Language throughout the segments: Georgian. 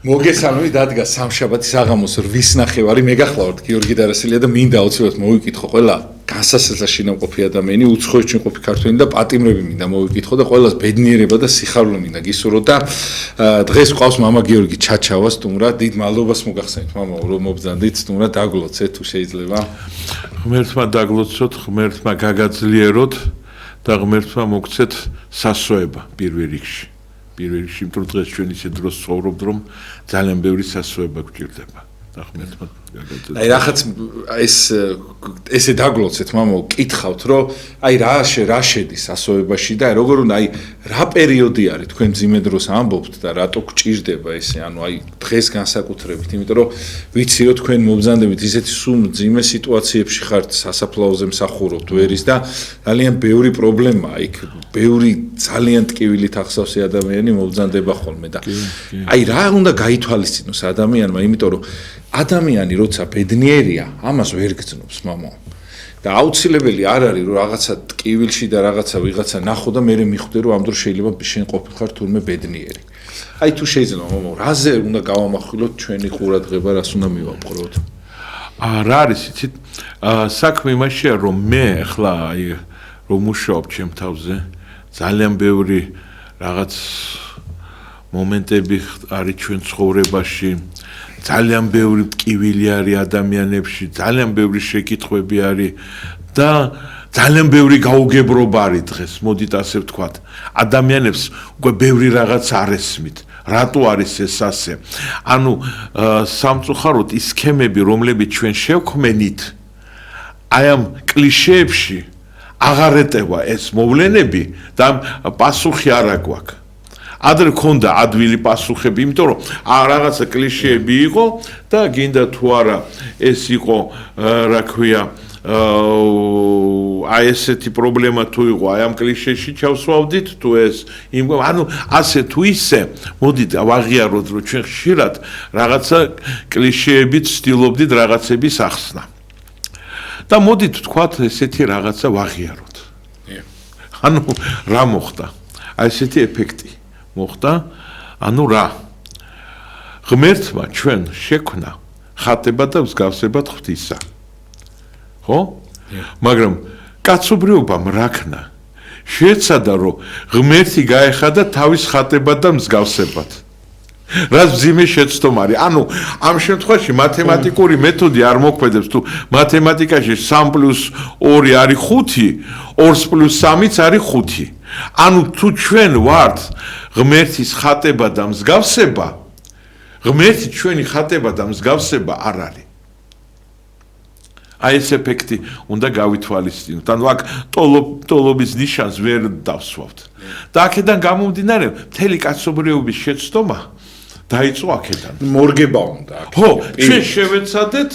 მოგესალმებით, დადგა სამშაბათის აღამოს 8:30 მე გახლავართ გიორგი დარასელია და მინდა აუცილებლად მოვიკითხო ყველა განსასაზღვრში ნამყოფი ადამიანი, უცხოეთში მყოფი ქართველი და პატიმრები მინდა მოვიკითხო და ყველას ბედნიერება და სიხარული მინდა გისურვო და დღეს ყავს მამა გიორგი ჩაჩავა სტუმრად. დიდ მადლობას მოგახსენით მამა, რომ მობრძანდით სტუმრად დაგლოცეთ თუ შეიძლება. ღმერთმა დაგლოცოთ, ღმერთმა გაგაძლიეროთ და ღმერთმა მოგცეთ სასოება პირველ რიგში. პირველ რიგში, იმიტომ რომ დღეს ჩვენ ისე დროს ცხოვრობთ, რომ ძალიან ბევრი სასოება გვჭირდება. და ღმერთმა გაგაძლიეროთ. აი რაღაც ესე დაგლოცეთ მამა, კითხავთ, რომ აი რა შედის სასოებაში და როგორ უნდა აი რა პერიოდი არის თქვენ მძიმე დროს ამბობთ და რატო გჭირდება ესე, ანუ აი დღეს განსაკუთრებით, იმიტომ რომ ვიცი რომ თქვენ მობრძანდებით ისეთი სულ მძიმე სიტუაციებში ხართ, სასაფლაოზე მსახურობთ ვერის და ძალიან ბევრი პრობლემაა იქ, ბევრი ძალიან ტკივილით ახსავსი ადამიანი მობრძანდება ხოლმე და აი რა უნდა გაითვალისწინოს ადამიანმა, იმიტომ რომ ადამიანი როცა ბედნიერია, ამას ვერ გძნობს მამა. და აუცილებელი არ არის რომ რაღაცა ტკივილში და რაღაცა ვიღაცა ნახო და მე მიხვდე რომ ამ დროს შეიძლება შენ ყოფილიყარ თურმე ბედნიერი. აი თუ შეიძლება მამა, რაზე უნდა გავამახვილოთ ჩვენი ყურადღება, რას უნდა მივაპყროთ? რა არის იცით? საქმე იმაშია რომ მე ახლა აი რომ მუშაობ ჩემ თავზე, ძალიან ბევრი რაღაც მომენტები არის ჩვენ ცხოვრებაში. ძალიან ბევრი ტკივილი არის ადამიანებში, ძალიან ბევრი შეკითხვები არის და ძალიან ბევრი გაუგებრობა არის დღეს, მოდით ასე ვთქვათ. ადამიანებს უკვე ბევრი რაღაც არ ესმით. რატო არის ეს ასე? ანუ სამწუხაროდ ის სქემები, რომლებიც ჩვენ შევქმენით, აი ამ კლიშეებში აღარ ეტევა ეს მოვლენები და პასუხი არ აგვაქვს. ადრე ქონდა ადვილი პასუხები, იმიტომ რომ რაღაცა კლიშეები იყო და გინდა თუ არა ეს იყო, რა ქვია, აი ესეთი პრობლემა თუ იყო, აი ამ კლიშეში ჩავსვავდით თუ ეს, ანუ ასე თუ ისე, მოდით ვაღიაროთ, რომ ჩვენ ხშირად რაღაცა კლიშეებით ვცდილობდით რაღაცების ახსნა. და მოდით ვთქვათ ესეთი რაღაცა ვაღიაროთ. ანუ რა მოხდა? აი ესეთი ეფექტი მოხდა, ანუ რა? ღმერთმა ჩვენ შექმნა ხატება და მსგავსებად ღვთისა. ხო? მაგრამ კაცობრიობამ რა ქნა? შეეცადა რომ ღმერთი გაეხადა თავის ხატებად და მსგავსებად. რაც მძიმე შეცდომა არის. ანუ ამ შემთხვევაში მათემატიკური მეთოდი არ მოქმედებს, თუ მათემატიკაში 3 + 2 არის 5, 2 + 3 არის 5. ანუ თუ ჩვენ ვართ ღმერთის ხატება და მსგავსება, ღმერთი ჩვენი ხატება და მსგავსება არ არის. აი ეს ეფექტი უნდა გავითვალისწინოთ. ანუ აქ ტოლობის ნიშანს ვერ დავსვავთ. და აქედან გამომდინარე, მთელი კაცობრიობის შეცდომა დაიწყო აქედან. მორგება უნდა. ხო, ჩვენ შევეცადეთ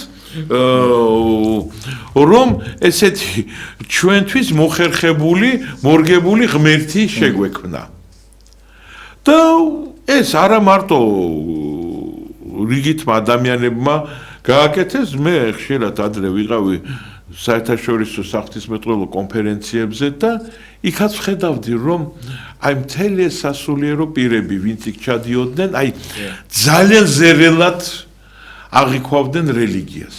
რომ ესეთი ჩვენთვის მოხერხებული, მორგებული ღმერთი შეგვექმნა. და ეს არა მარტო რიგითმა ადამიანებმა გააკეთეს, მე ხშირად ადრე ვიყავი საერთაშორისო საღვთისმეტყველო კონფერენციებზე და იქაც ვხედავდი, რომ აი მთელი სასულიერო პირები, ვინც იქ ჩადიოდნენ, აი ძალიან ზერელად აღიქვავდნენ რელიგიას.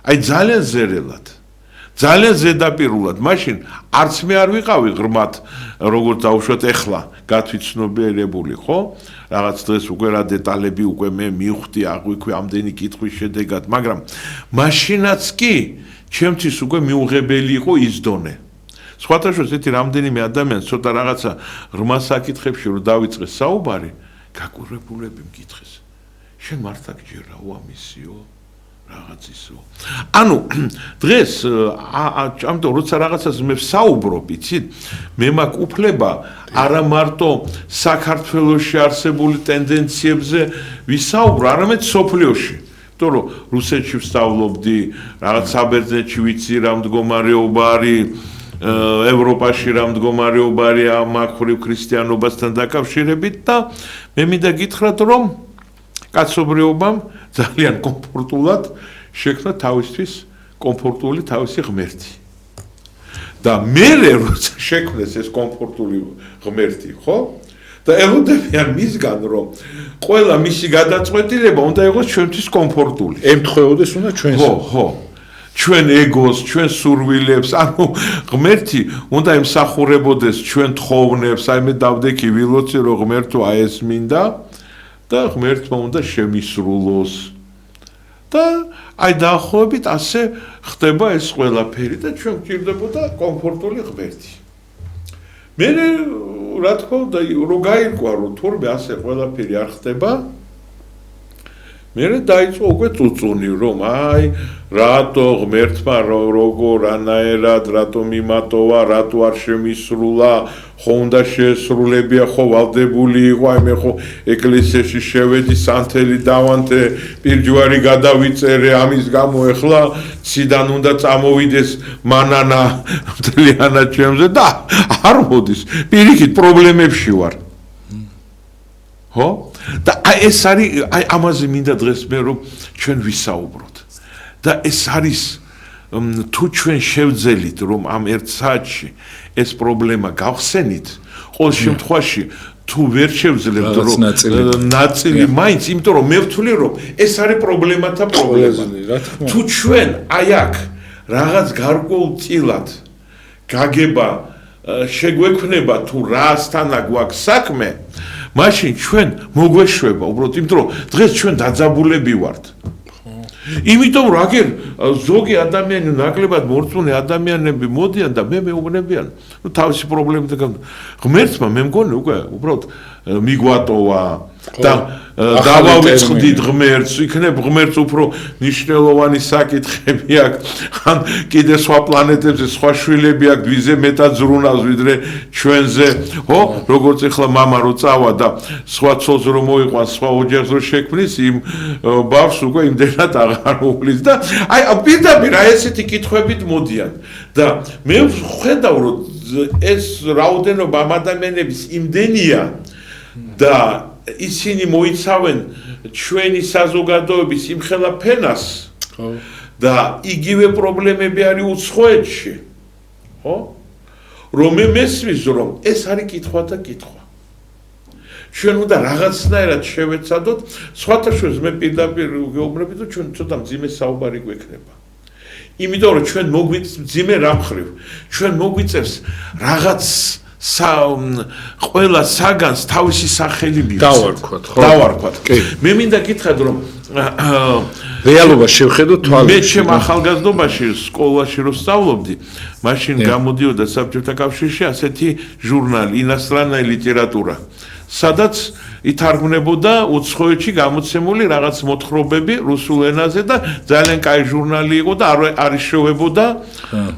აი ძალიან ზერელად. ძალიან ზედაპირულად. მაშინ არც მე არ ვიყავი ღრმად, როგორც დავუშვათ ეხლა, გათვითცნობიერებული, ხო? რაღაც დღეს უკვე რა დეტალები უკვე მე მივხვდი, აღვიქვი ამდენი კითხვის შედეგად, მაგრამ მაშინაც კი ჩემთვის უკვე მიუღებელი იყო ის დონე. სხვათა შორის ესეთი რამდენიმე ადამიანი ცოტა რაღაცა ღრმა საკითხებში რომ დავიწყეს საუბარი, გაკვირვებულები მკითხეს. შენ მართლა გჯერაო ამისიო? რაღაც ისო. ანუ დღეს ამიტომ როცა რაღაცას მე ვსაუბრობ, იცით, მე მაქვს უფლება არა მარტო საქართველოში არსებული ტენდენციებზე ვისაუბრო, არამედ სოფლიოში. იმიტომ რომ რუსეთში ვსწავლობდი, რაღაც საბერძნეთში ვიცი რა მდგომარეობა არის, ევროპაში რა მდგომარეობა არის ამახრივ ქრისტიანობასთან დაკავშირებით და მე მინდა გითხრათ, რომ კაცობრიობამ ძალიან კომფორტულად შექმნა თავისთვის კომფორტული თავისი ღმერთი. და მე როცა შექმნეს ეს კომფორტული ღმერთი, ხო? და ელოდებიან მისგან რომ ყველა მისი გადაწყვეტილება უნდა იყოს ჩვენთვის კომფორტული. ემთხვეოდეს უნდა ჩვენს. ხო. ჩვენ ეგოს, ჩვენ სურვილებს, ანუ ღმერთი უნდა ემსახურებოდეს ჩვენ თხოვნებს, აი მე დავდექი ვილოცი რომ ღმერთო აი ეს მინდა და ღმერთმა უნდა შემისრულოს. და აი დაახლოებით ასე ხდება ეს ყველაფერი და ჩვენ გვჭირდებოდა კომფორტული ღმერთი. მე რა თქმა უნდა რო გაირკვა რომ თურმე ასე ყველაფერი არ ხდება მე დაიწყო უკვე წუწუნი რომ აი რატო ღმერთმა როგორ ანაერად რატო მიმატოვა რატო არ შემისრულა ხო უნდა შეესრულებია ხო ვალდებული იყო აი მე ხო ეკლესიაში შევედი სანთელი დავანთე პირჯვარი გადავიწერე ამის გამო ეხლა ციდან უნდა წამოვიდეს მანანა მთლიანად ჩემზე და არ მოდის პირიქით პრობლემებში ვარ ხო და აი ეს არის აი ამაზე მინდა დღეს მე რომ ჩვენ ვისაუბროთ და ეს არის თუ ჩვენ შევძელით რომ ამ ერთ საათში ეს პრობლემა გავხსენით ყოველ შემთხვევაში თუ ვერ შევძლებთ რომ ნაწილი მაინც იმიტომ რომ მე ვთვლი რომ ეს არის პრობლემათა პრობლემა თუ ჩვენ აი აქ რაღაც გარკვეულწილად გაგება შეგვექმნება თუ რასთანა გვაქვს საქმე მაშინ ჩვენ მოგვეშვება უბრალოდ იმიტომ რომ დღეს ჩვენ დაძაბულები ვართ იმიტომ რომ აგერ ზოგი ადამიანი ნაკლებად მორწმუნე ადამიანები მოდიან და მე მეუბნებიან ნუ თავისი პრობლემებთან ღმერთმა მე მგონი უკვე უბრალოდ მიგვატოვა და დავავიწყდით ღმერთს იქნებ ღმერთს უფრო ნიშნულოვანი საკითხები აქვს ან კიდე სხვა პლანეტებზე სხვა შვილები აქვს ვიზე მეტად ზრუნავს ვიდრე ჩვენზე ხო როგორც ეხლა мама რო წავა და სხვა ცოლს რო მოიყვანს სხვა ოჯახს რო შექმნის იმ ბავშვს უკვე იმდენად აღარ უვლის და აი პირდაპირ აი ესეთი კითხვებით მოდიან და მე ვხედავ რომ ეს რაოდენობა ამ ადამიანების იმდენია და ისინი მოიცავენ ჩვენი საზოგადოების იმხელა ფენას და იგივე პრობლემები არის უცხოეთში ხო რომ მე მესმის რომ ეს არის კითხვა და კითხვა ჩვენ უნდა რაღაცნაირად შევეცადოთ სხვათა შორის მე პირდაპირ გეუბნები და ჩვენ ცოტა მძიმე საუბარი გვექნება იმიტომ რომ ჩვენ მძიმე რა მხრივ ჩვენ მოგვიწევს რაღაც ყველა საგანს თავისი სახელი დავარქვათ ხო დავარქვათ მე მინდა გითხრათ რომ რეალობა შევხედოთ თვალით მე ჩემ ახალგაზრდობაში სკოლაში რო სწავლობდი მაშინ გამოდიოდა საბჭოთა კავშირში ასეთი ჟურნალი ინასტრანная ლიტერატურა სადაც ითარგმნებოდა უცხოეთში გამოცემული რაღაც მოთხრობები რუსულ ენაზე და ძალიან კაი ჟურნალი იყო და არ იშოვებოდა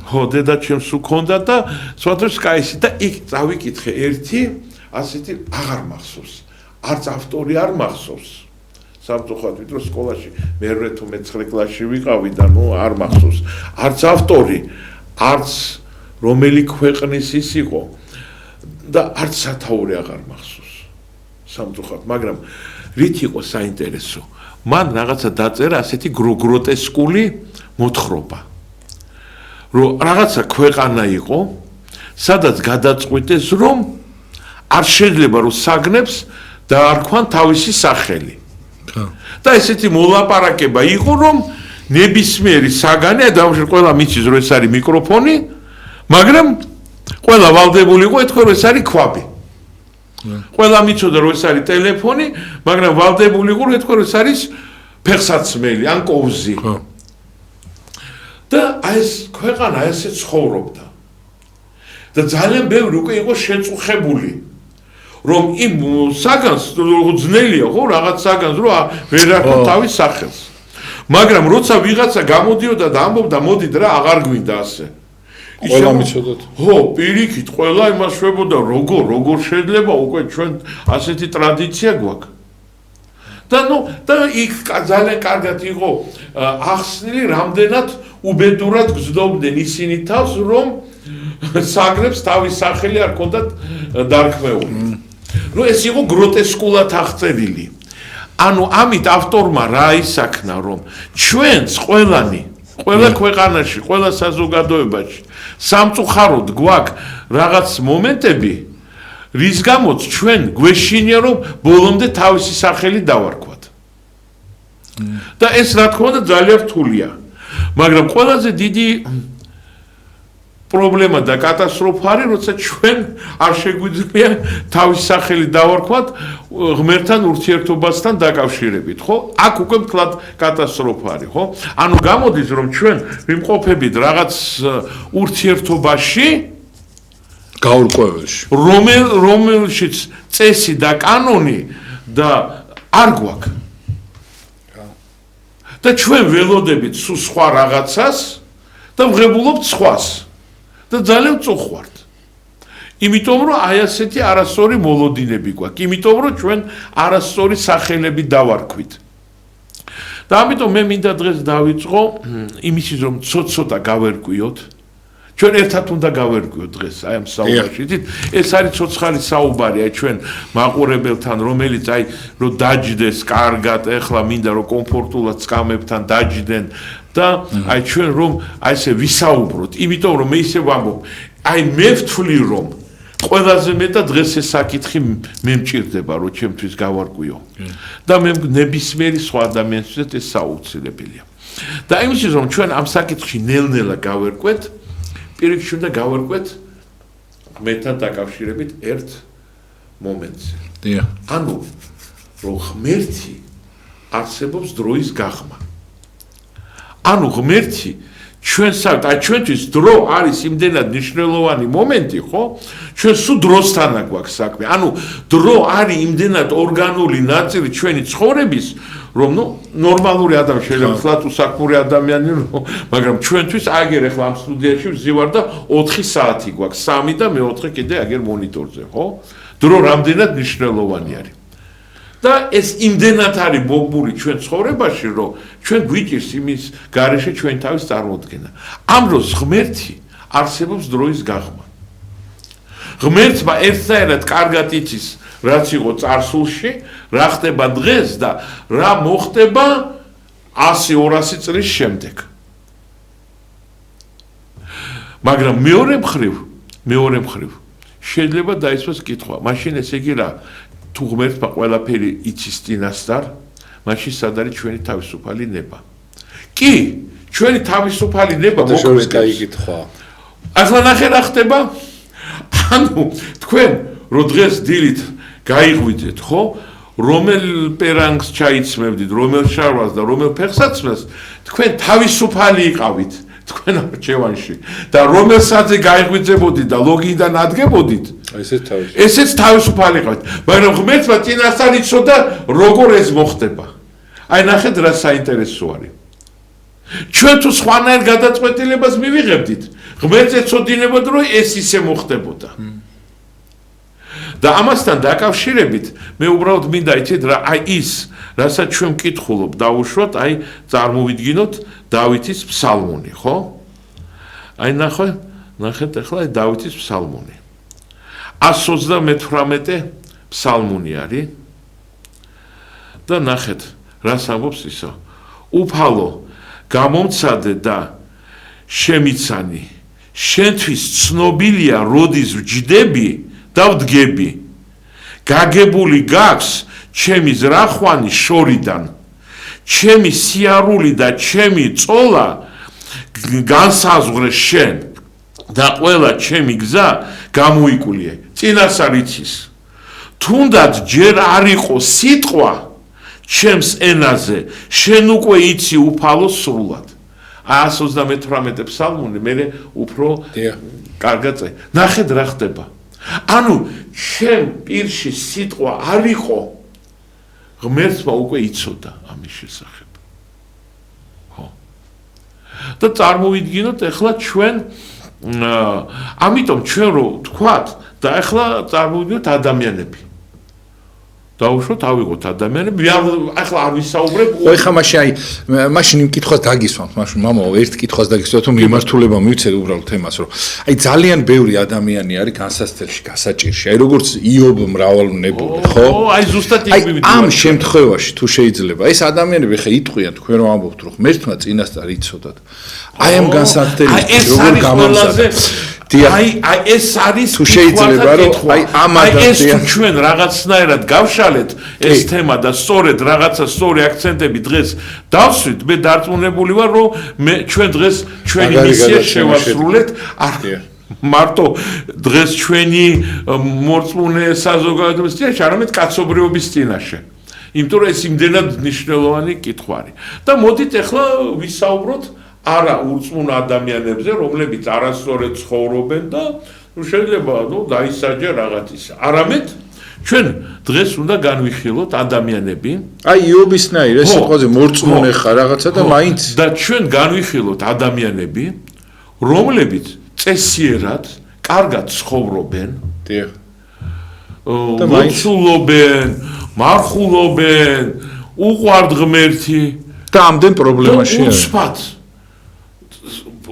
ხო დედაჩემს უქონდა და სხვადასხვა კაისი და იქ წავიკითხე ერთი ასეთი აღარ მახსოვს არც ავტორი არ მახსოვს სამწუხაროდ ვიდრე სკოლაში მე-8 თუ მე-9 კლასში ვიყავი და ნუ არ მახსოვს არც ავტორი არც რომელი ქვეყნის ის იყო და არც სათაური აღარ მახსოვს სამწუხაროდ მაგრამ რით იყო საინტერესო მან რაღაცა დაწერა ასეთი გროტესკული მოთხრობა რომ რაღაცა ქვეყანა იყო სადაც გადაწყვიტეს რომ არ შეიძლება რომ საგნებს დაარქვან თავისი სახელი და ესეთი მოლაპარაკება იყო რომ ნებისმიერი საგანი დავუშვათ ყველა მიცის რომ ეს არის მიკროფონი მაგრამ ყველა ვალდებული იყო ეთქვა რომ ეს არის ქვაბი ყველა მიცოდა რომ ეს არის ტელეფონი მაგრამ ვალდებული იყო რომ ეთქვა რომ ეს არის ფეხსაცმელი ან კოვზი და ეს ქვეყანა ესე ცხოვრობდა და ძალიან ბევრი უკვე იყო შეწუხებული რომ იმ საგანს ძნელია ხო რაღაც საგანს რომ ვერ აქვს თავის სახელს მაგრამ როცა ვიღაცა გამოდიოდა და ამბობდა მოდით რა აღარ გვინდა ასე ყველა მიცოდოთ ხო პირიქით ყველა იმას შვებოდა როგორ შეიძლება უკვე ჩვენ ასეთი ტრადიცია გვაქვს და ნუ და იქ ძალიან კარგად იყო ახსნილი რამდენად უბედურად გზნობდნენ ისინი თავს რომ საგნებს თავის სახელი არ ქონდათ დარქმეული ნუ ეს იყო გროტესკულად აღწერილი ანუ ამით ავტორმა რა ისაქნა რომ ჩვენს ყველა ქვეყანაში ყველა საზოგადოებაში სამწუხაროდ გვაქვს რაღაც მომენტები რის გამოც ჩვენ გვეშინია რომ ბოლომდე თავისი სახელი დავარქვათ. და ეს რა თქმა უნდა ძალიან რთულია. მაგრამ ყველაზე დიდი პრობლემა და კატასტროფა არის, როცა ჩვენ არ შეგვიძლია თავის სახელი დავარქვათ ღმერთთან ურთიერთობასთან დაკავშირებით, ხო? აქ უკვე მთლად კატასტროფა არის, ხო? ანუ გამოდის რომ ჩვენ ვიმყოფებით რაღაც ურთიერთობაში გაურკვეველში, რომელშიც წესი და კანონი და არ გვაქვს. და ჩვენ ველოდებით სულ სხვა რაღაცას და ვღებულობთ სხვას. და ძალიან წუხვართ. იმიტომ რომ აი ასეთი არასწორი მოლოდინები გვაქვს. იმიტომ რომ ჩვენ არასწორი სახელები დავარქვით. და ამიტომ მე მინდა დღეს დავიწყო იმისის რომ ცოტა გავერკვიოთ. ჩვენ ერთად უნდა გავერკვიოთ დღეს აი ამ საუბარში. ეს არის ცოცხალი საუბარი აი ჩვენ მაყურებელთან, რომელიც აი რომ დაჯდეს კარგად, ეხლა მინდა რომ კომფორტულად სკამებთან დაჯდენ და აი ჩვენ რომ აი ესე ვისაუბროთ, იმიტომ რომ მე ისე ვამბობ, აი მე ვთვლი რომ ყველაზე მეტად დღეს ეს საკითხი მე მჭირდება რომ ჩემთვის გავარკვიო. და მე ნებისმიერი სხვა ადამიანისთვის ეს საუცილებელია. და იმისთვის რომ ჩვენ ამ საკითხში ნელ-ნელა გავერკვეთ, პირიქში უნდა გავარკვეთ ღმერთთან დაკავშირებით ერთ მომენტზე. ანუ რომ ღმერთი არსებობს დროის გაღმა. ანუ ღმერთი ჩვენთვის დრო არის იმდენად მნიშვნელოვანი მომენტი, ხო? ჩვენ სულ დროსთან გვაქვს საქმე. ანუ დრო არის იმდენად ორგანული ნაწილი ჩვენი ცხოვრების, რომ ნორმალური ადამიანი შეიძლება ხლათ უსაქმური ადამიანი, მაგრამ ჩვენთვის აგერ ახლა ამ სტუდიაში ვზივარ და 4 საათი გვაქვს, 3 და მე 4 კიდე აგერ მონიტორზე, ხო? დრო რამდენად მნიშვნელოვანი არის. და ეს იმდენად არის მოგმული ჩვენ ცხოვრებაში, რომ ჩვენ გვიჭირს იმის გარეშე ჩვენ თავის წარმოდგენა. ამ დროს ღმერთი არსებობს დროის გაღმა. ღმერთმა ერთსაერად კარგად იცის, რაც იყო წარსულში, რა ხდება დღეს და რა მოხდება 100-200 წლის შემდეგ. მაგრამ მეორე მხრივ შეიძლება დაისვას კითხვა, მაშინ ესე იგი რა თუ ღმერთმა ყველაფერი იცის წინასწარ, მაშინ სად არის ჩვენი თავისუფალი ნება? კი, ჩვენი თავისუფალი ნება მოქმედებს. გაიგითხვა. ახლა ნახე რა ხდება? ანუ თქვენ რო დღეს დილით გაიღვიძეთ, ხო? რომელ პერანგს ჩაიცმევდით, რომელ შარვას და რომელ ფეხსაცმელს, თქვენ თავისუფალი იყავით თქვენ არჩევანში და რომელ საათზე გაიღვიძებოდით და ლოგინიდან ადგებოდით, ესეც თავისუფალი იყავით. მაგრამ ღმერთმა წინასწარ იცოდა როგორ ეს მოხდება. აი ნახეთ რა საინტერესო არის. ჩვენ თუ სხვანაირ გადაწყვეტილებას მივიღებდით, ღმერთს ეცოდინებოდა რომ ეს ისე მოხდებოდა. და ამასთან დაკავშირებით მე უბრალოდ მინდა იცით რა აი ის რასაც ჩვენ ვკითხულობ დავუშვათ აი წარმოვიდგინოთ დავითის ფსალმუნი, ხო? აი ნახეთ ახლა აი დავითის ფსალმუნი. 138 ფსალმუნი არის და ნახეთ რას ამბობს ისა. უფალო გამომცადე და შემიცანი, შენთვის ცნობილია როდის ვჯდები და ვდგები. გაგებული გაქვს ჩემი ზრახვანი შორიდან, ჩემი სიარული და ჩემი წოლა განსაზღვრე შენ და ყველა ჩემი გზა გამოიკულიე. წინასწარ იცის. თუნდაც ჯერ არ იყო სიტყვა ჩემს ენაზე, შენ უკვე იცი უფალო სრულად. 138 ფსალმუნი მე უფრო კარგად წაი. ნახეთ რა ხდება. ანუ შენ პირში სიტყვა არ იყო, ღმერთმა უკვე იცოდა ამის შესახებ. ხო. და წარმოვიდგინოთ ახლა ჩვენ ამიტომ ჩვენ რო თქვათ და ახლა წარმოვიდგინოთ ადამიანები. დაუშვოთ ავიღოთ ადამიანები, ახლა არ ვისაუბრებ. ხო, ეხლა მაშინ იმ კითხვას დაგისვამთ, მაშინ მამაო, ერთ კითხვას დაგისვამთ, თუ მიმართულება მივცეთ უბრალოდ თემას, რომ აი ძალიან ბევრი ადამიანი არის განსასწრებში, გასაჭირში, აი როგორც იობ მრავალნებური, ხო? აი ზუსტად იქ მივიდი. ამ შემთხვევაში თუ შეიძლება, ეს ადამიანები ხე იტყვიან, თქვენ რომ ამბობთ, რომ ღმერთმა წინასწარ იცოდათ. აი ამ განსაცდელით როგორ გამომზადეთ? აი ეს არის თუ შეიძლება რომ აი ამ ეს ჩვენ რაღაცნაირად გავშალეთ ეს თემა და სწორედ რაღაცა სწორი აქცენტები დღეს დავსვით მე დარწმუნებული ვარ რომ ჩვენ დღეს ჩვენი მისია შევასრულეთ მარტო დღეს ჩვენი მორწმუნე საზოგადოების წინაშე არამედ კაცობრიობის წინაშე იმიტომ რომ ეს იმდენად მნიშვნელოვანი კითხვა არის და მოდით ახლა ვისაუბროთ არა ურწმუნ ადამიანებზე, რომლებიც არასწორად ცხოვრობენ და შეიძლება დაისაჯა რაღაცისა. არამედ ჩვენ დღეს უნდა განვიხილოთ ადამიანები. აი იობისნაირ ეს სიტყვაზე მორწმუნე ხარ რაღაცა და მაინც და ჩვენ განვიხილოთ ადამიანები, რომლებიც წესიერად, კარგად ცხოვრობენ. დიახ. და ლოცულობენ, მარხულობენ, უყვართ ღმერთი და ამდენ პრობლემაში არის.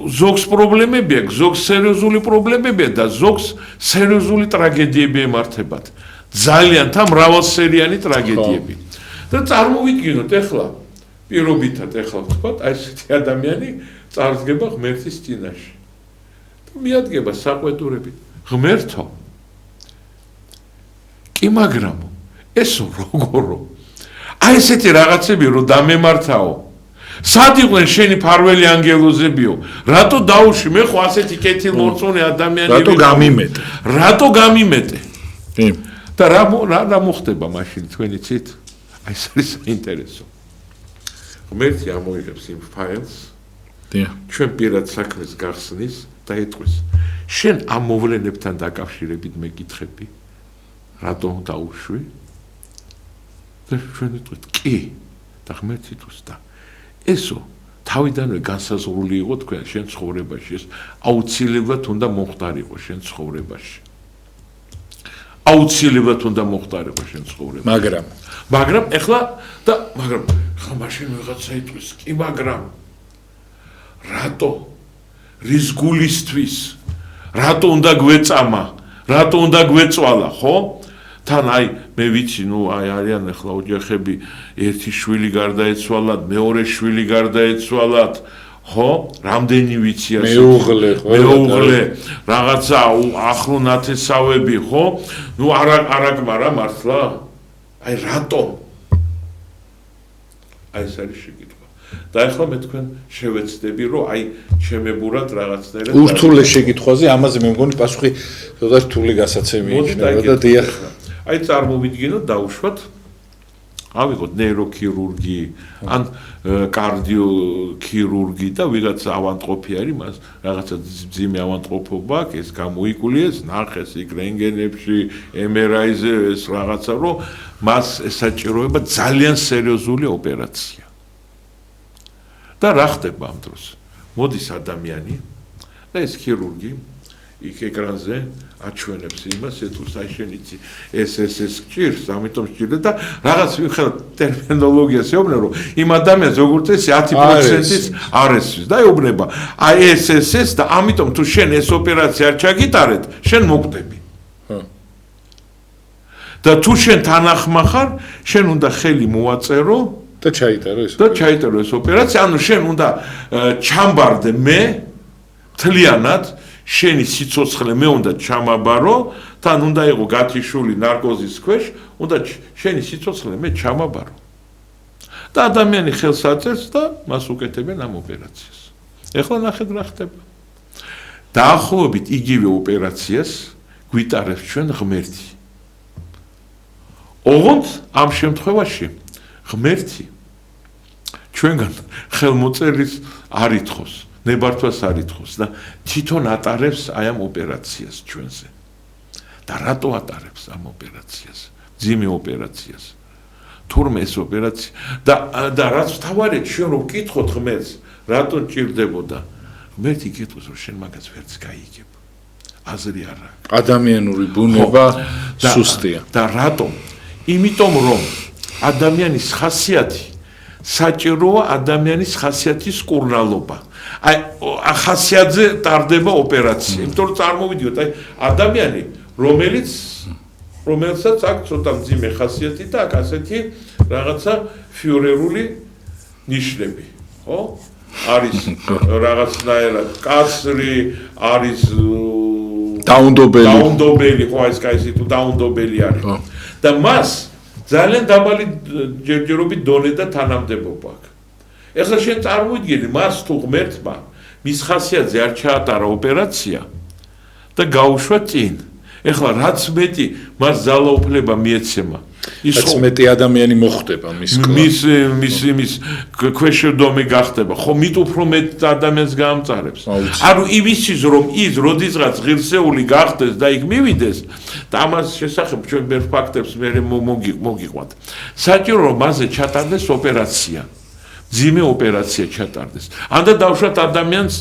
ზოგს პრობლემები აქვს, ზოგს სერიოზული პრობლემები და ზოგს სერიოზული ტრაგედიები ემართებათ. ძალიან მრავალსერიანი ტრაგედიები. და წარმოვიდგინოთ ახლა, პირობითად ახლა ვთქვათ, აი ესეთი ადამიანი წარსდგება ღმერთის წინაშე. და მიადგება საყვედურებით. ღმერთო. კი მაგრამ ესო როგორო? აი ესეთი რაღაცები რომ დამემართაო სად იყვნენ შენი ფარველი ანგელოზებიო? რატო დაუში მე ხო ასეთი კეთილ მორწმუნე ადამიანი რატო გამიმეტე? რატო გამიმეტე? და რა მოხდება მაშინ თქვენი ცით? აი ეს არის საინტერესო. ღმერთი ამოიღებს იმ ფაილს. ჩვენ პირად საქმეს გახსნის და ეტყვის. შენ ამ მოვლენებთან დაკავშირებით მეკითხები? რატო დაუშვი? და ჩვენ ვიტყვით კი. და ღმერთი იტყვის და ესო თავიდანვე განსაზღვრული იყო თქვენ შენ ცხოვრებაში ეს აუცილებლად უნდა მოხდარიყო შენ ცხოვრებაში აუცილებლად უნდა მოხდარიყო შენ ცხოვრებაში მაგრამ ეხლა მაშინ ვიღაცა იტყვის კი მაგრამ რატო რის გულისთვის რატო უნდა გვეწამა რატო უნდა გვეწვალა ხო თან აი მე ვიცი ნუ აი არიან ახლა ოჯახები ერთი შვილი გარდაეცვალათ მეორე შვილი გარდაეცვალათ ხო რამდენი ვიცი ასე მეუღლე რაღაცა ახლო ნათესავები ხო ნუ არაკმარა მართლა აი რატომ აი ეს არის შეკითხვა და ახლა მე თქვენ შევეცდები რომ აი ჩემებურად რაღაცნაირად ურთულე შეკითხვაზე ამაზე მე მგონი პასუხი ზოგადად რთული გასაცემი იქნება და დიახ აი წარმოვიდგინოთ დაუშვათ ავიღოთ ნეიროქირურგი ან კარდიოქირურგი და ვიღაცა ავანტყოფი არის მას რაღაცა ძიმე ავანტყოფობა აქვს ეს გამოიკულიეს ნახეს იქ რენტგენებში MRI-ზე ეს რაღაცა რომ მას ესაჭიროება ძალიან სერიოზული ოპერაცია და რა ხდება ამ დროს მოდის ადამიანი და ეს ქირურგი იქ ეკრანზე აჩვენებს იმას ეთუს აი შენ იცი ეს გჭირს ამიტომ სჭირდა და რაღაც ვიხარ ტერმინოლოგიას ეუბნებ რომ იმ ადამიანს როგორც ეს 10%-ის არ ესვის და ეუბნება აი ეს და ამიტომ თუ შენ ეს ოპერაცია არ ჩაგიტარეთ შენ მოკვდები და თუ შენ თანახმა ხარ შენ უნდა ხელი მოვაწერო და ჩაიტარო ეს ოპერაცია ანუ შენ უნდა ჩამბარდე მე თლიანად შენი სიცოცხლე მე უნდა ჩამაბარო, თან უნდა იყო გათიშული ნარკოზის ქვეშ, უნდა შენი სიცოცხლე მე ჩამაბარო. და ადამიანი ხელს აწერს და მას უკეთებენ ამ ოპერაციას. ეხლა ნახეთ რა ხდება. დაახლოებით იგივე ოპერაციას გვიტარებს ჩვენ ღმერთი. ოღონდ ამ შემთხვევაში ღმერთი ჩვენგან ხელმოწერის არ ითხოვს. ნებართვას არ ითხოვს და თვითონ ატარებს აი ამ ოპერაციას ჩვენზე. და რატო ატარებს ამ ოპერაციას? ძიმე ოპერაციას. თურმე ეს ოპერაცია და რაც თავარია ჩვენ რომ ვკითხოთ ღმერთს, რატო ჭირდებოდა? ღმერთი გეტყვის რომ შენ მაგას ვერც გაიგებ. აზრი არ აქვს. ადამიანური ბუნება სუსტია. და რატომ? იმიტომ რომ ადამიანის ხასიათი საჭიროა ადამიანის ხასიათის კურნალობა. აი ხასიათზე ტარდება ოპერაცია. იმიტომ რომ წარმოვიდიოთ, აი ადამიანი, რომელსაც აქვს ცოტა მძიმე ხასიათი და აქვს ასეთი რაღაცა ფიურერული ნიშნები, ხო? არის რაღაცნაირად კაცრი, არის დაუნდობელი ხო ეს კაისი თუ დაუნდობელი არის და მას ძალიან დაბალი ჯერჯერობით დონე და თანამდებობა აქვს ეხლა შენ წარმოიდგინე მას თუ ღმერთმა მის ხასიათზე არ ჩაატარა ოპერაცია და გაუშვა წინ ეხლა რაც მეტი მას ძალაუფლება მიეცემა რაც მეტი ადამიანი მოხდება მის ქვეშევრდომი გახდება ხო მით უფრო მეტ ადამიანს გაამწარებს ანუ იმისთვის რომ ის როდისღაც ღირსეული გახდეს და იქ მივიდეს და ამას შესახებ ჩვენ ვერ ფაქტებს მე მოგიყვათ საჭირო რომ მასზე ჩატარდეს ოპერაცია ძიმე ოპერაცია ჩატარდეს ანდა დავშვათ ადამიანს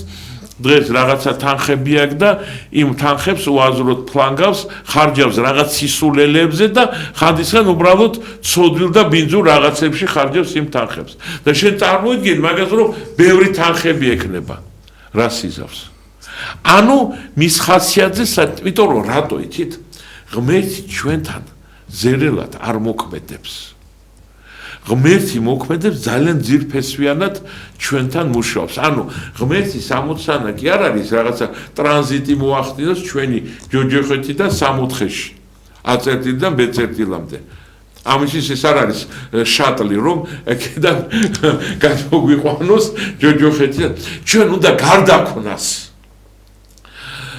დღეს რაღაცა თანხები აქვს და იმ თანხებს უაზროდ ფლანგავს, ხარჯავს რაღაც სისულელებზე და ხანდისხან უბრალოდ ცოდვილ და ბინძურ რაღაცებში ხარჯავს იმ თანხებს. და შენ წარმოიდგინე მაგას რომ ბევრი თანხები ექნება. რას იზავს? ანუ მის ხასიათზე, იმიტომ რომ რატო იცით? ღმერთი ჩვენთან ზერელად არ მოქმედებს. ღმერთი მოქმედებს ძალიან ძირფესვიანად ჩვენთან მუშაობს. ანუ ღმერთი 60-ანა კი არ არის რაღაცა ტრანზიტი მოახდინოს ჩვენი ჯოჯოხეთიდან 60-ში. A-წერტილიდან B-წერტილამდე. ამისთვის ეს არ არის შატლი, რომ აქედან გადმოგვიყვანოს ჯოჯოხეთიდან. ჩვენ უნდა გარდაქმნას.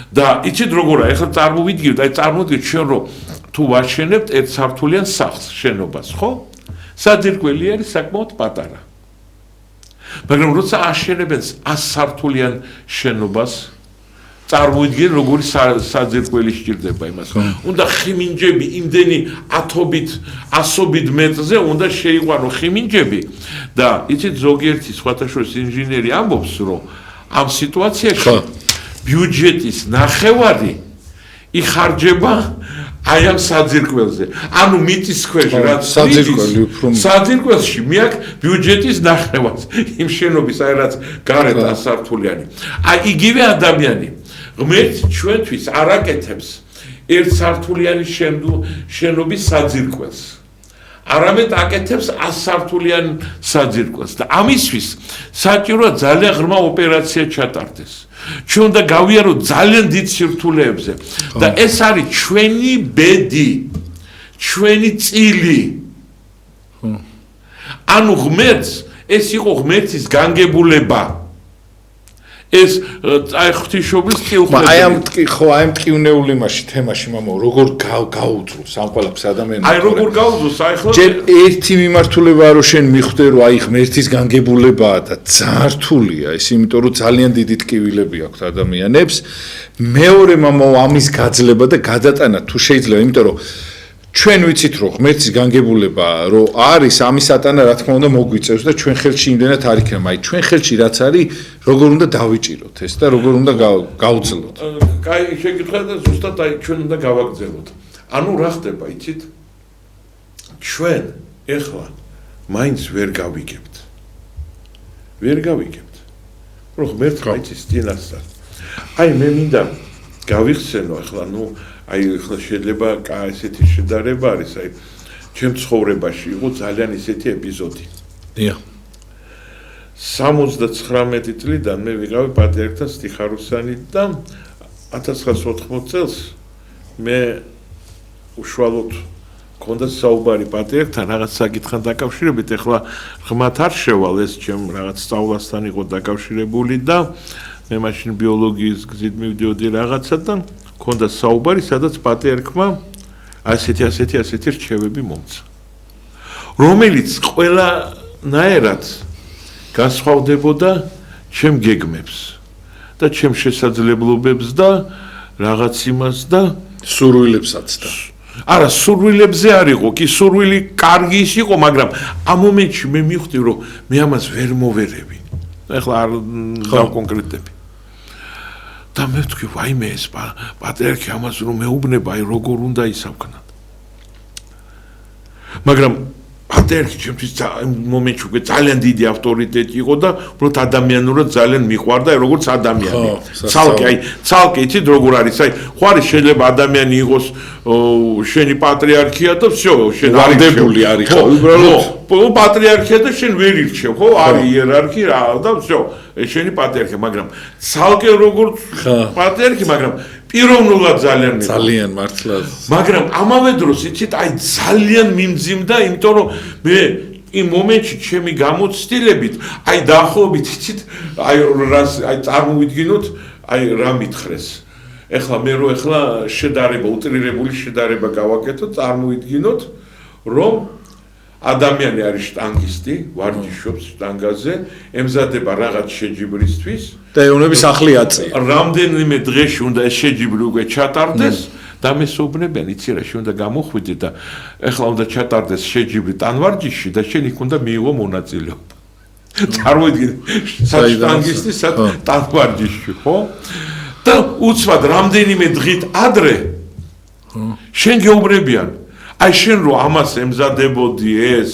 და იცით როგორა, ეხლა წარმოვიდგინოთ, წარმოვიდგინოთ ჩვენ რომ თუ ვაშენებთ ერთ სართულიან სახლს, შენობას, ხო? საძირკველი არის საკმაოდ პატარა. მაგრამ როცა აშენებენ 100 სართულიან შენობას, წარმოიდგინე როგორი საძირკველი სჭირდება იმას. უნდა ხიმინჯები იმდენი ათობით, ასობით მეტრზე უნდა შეიყვანო ხიმინჯები და იცით ზოგიერთი სხვათაშორის ინჟინერი ამბობს, რომ ამ სიტუაციაში ბიუჯეტის ნახევარი იხარჯება აი ამ საძირკველზე. ანუ მიწის ქვეშ რაც საძირკველში მე აქ ბიუჯეტის ნახევარს იმ შენობის აი რაც გარეთ 100 სართულიანი. აი იგივე ადამიანი ღმერთი ჩვენთვის არ აკეთებს ერთ სართულიანი შენობის საძირკველს. არამედ აკეთებს 100 სართულიან საძირკველს და ამისთვის საჭიროა ძალიან ღრმა ოპერაცია ჩატარდეს. ჩვენ უნდა გავიაროთ ძალიან დიდ სირთულეებზე და ეს არის ჩვენი ბედი, ჩვენი წილი. ანუ ღმერთს ეს იყო ღმერთის განგებულება. ეს აი ღვთისმშობლის ტკივილება. აი ამ ტკივნეული მასში თემაში მამო როგორ გაუძროს ამ ყველაფერს ადამიანს. აი როგორ გაუძროს აი ხო ჯერ ერთი მიმართულება რო შენ მიხვდე რომ აი ღმერთის განგებულებაა და ძალიან რთულია ეს იმიტომ რომ ძალიან დიდი ტკივილები აქვს ადამიანებს. მეორე მამო ამის გაძლება და გადატანა თუ შეიძლება იმიტომ რომ ჩვენ ვიცით რომ ღმერთის განგებულება რომ არის ამის ატანა რა თქმა უნდა მოგვიწევს და ჩვენ ხელში იმდენად არ იქნება. აი ჩვენ ხელში რაც არის როგორ უნდა დავიჭიროთ ეს და როგორ უნდა გავუძლოთ. კაი შეკითხვა და ზუსტად აი ჩვენ უნდა გავაგრძელოთ. ანუ რა ხდება იცით? ჩვენ ეხლა მაინც ვერ გავიგებთ. ვერ გავიგებთ. რომ ღმერთმა იცის წინასწარ. აი მე მინდა გავიხსენო ეხლა ნუ აი ახლა შეიძლება ესეთი შედარება არის აი ჩემ ცხოვრებაში იყო ძალიან ისეთი ეპიზოდი. დიახ. 79 წლიდან მე ვიყავი პატრიარქთან სტიხაროსანით და 1980 წელს მე უშუალოდ მქონდა საუბარი პატრიარქთან რაღაც საკითხთან დაკავშირებით. ეხლა ღმათ არ შევალ ეს ჩემ რაღაც სწავლასთან იყო დაკავშირებული და მე მაშინ ბიოლოგიის გზით მივდიოდი რაღაცა და მქონდა საუბარი, სადაც პატრიარქმა ასეთი რჩევები მომცა. რომელიც ყველანაირად განსხვავდებოდა ჩემ გეგმებს და ჩემ შესაძლებლობებს და რაღაც იმას და სურვილებსაც და არა სურვილებზე არ იყო, კი სურვილი კარგი ის იყო, მაგრამ ამ მომენტში მე მივხვდი რომ მე ამას ვერ მოვერევი. ეხლა არ დავკონკრეტები. და მე ვთქვი, ვაიმე ეს პატრიარქი ამას რომ მეუბნება, აი როგორ უნდა ისავქნათ. მაგრამ პატრიარქი ჩემთვის მომენტში უკვე ძალიან დიდი ავტორიტეტი იყო და უბრალოდ ადამიანურად ძალიან მიყვარდა, როგორც ადამიანი. ცალკე იცით როგორ არის, აი ხო არის შეიძლება ადამიანი იყოს შენი პატრიარქია და всё, შენ ვარდებული არის ხო უბრალოდ პატრიარქია და შენ ვერ ირჩევ, ხო? არის იერარქია და всё, შენი პატრიარქია, მაგრამ ცალკე როგორც პატრიარქი, მაგრამ პიროვნულად ძალიან მიყვარს. ძალიან მართლა. მაგრამ ამავე დროს იცით, აი ძალიან მიმძიმდა, იმიტომ რომ მე იმ მომენტში ჩემი გამოცდილებით, აი დაახლოებით იცით, აი წარმოვიდგინოთ, აი რა მითხრეს. ეხლა მე რო ეხლა შედარება, უტრირებული შედარება გავაკეთოთ, წარმოვიდგინოთ, რომ ადამიანი არის შტანგისტი, ვარჯიშობს შტანგაზე, ემზადება რაღაც შეჯიბრისთვის და ეუნები სახლი აწია. რამდენიმე დღეში უნდა ეს შეჯიბრი უკვე ჩატარდეს და მესაუბრებიან, იცი რა, შენ უნდა გამოხვიდე და ეხლა უნდა ჩატარდეს შეჯიბრი ტანვარჯიშში და შენ იქ უნდა მიიღო მონაწილეობა. წარმოიდგინე, შტანგისტი ტანვარჯიშში, ხო? და უცბად რამდენიმე დღით ადრე შენ გეუბნებიან აი შენ რო ამას ემზადებოდი ეს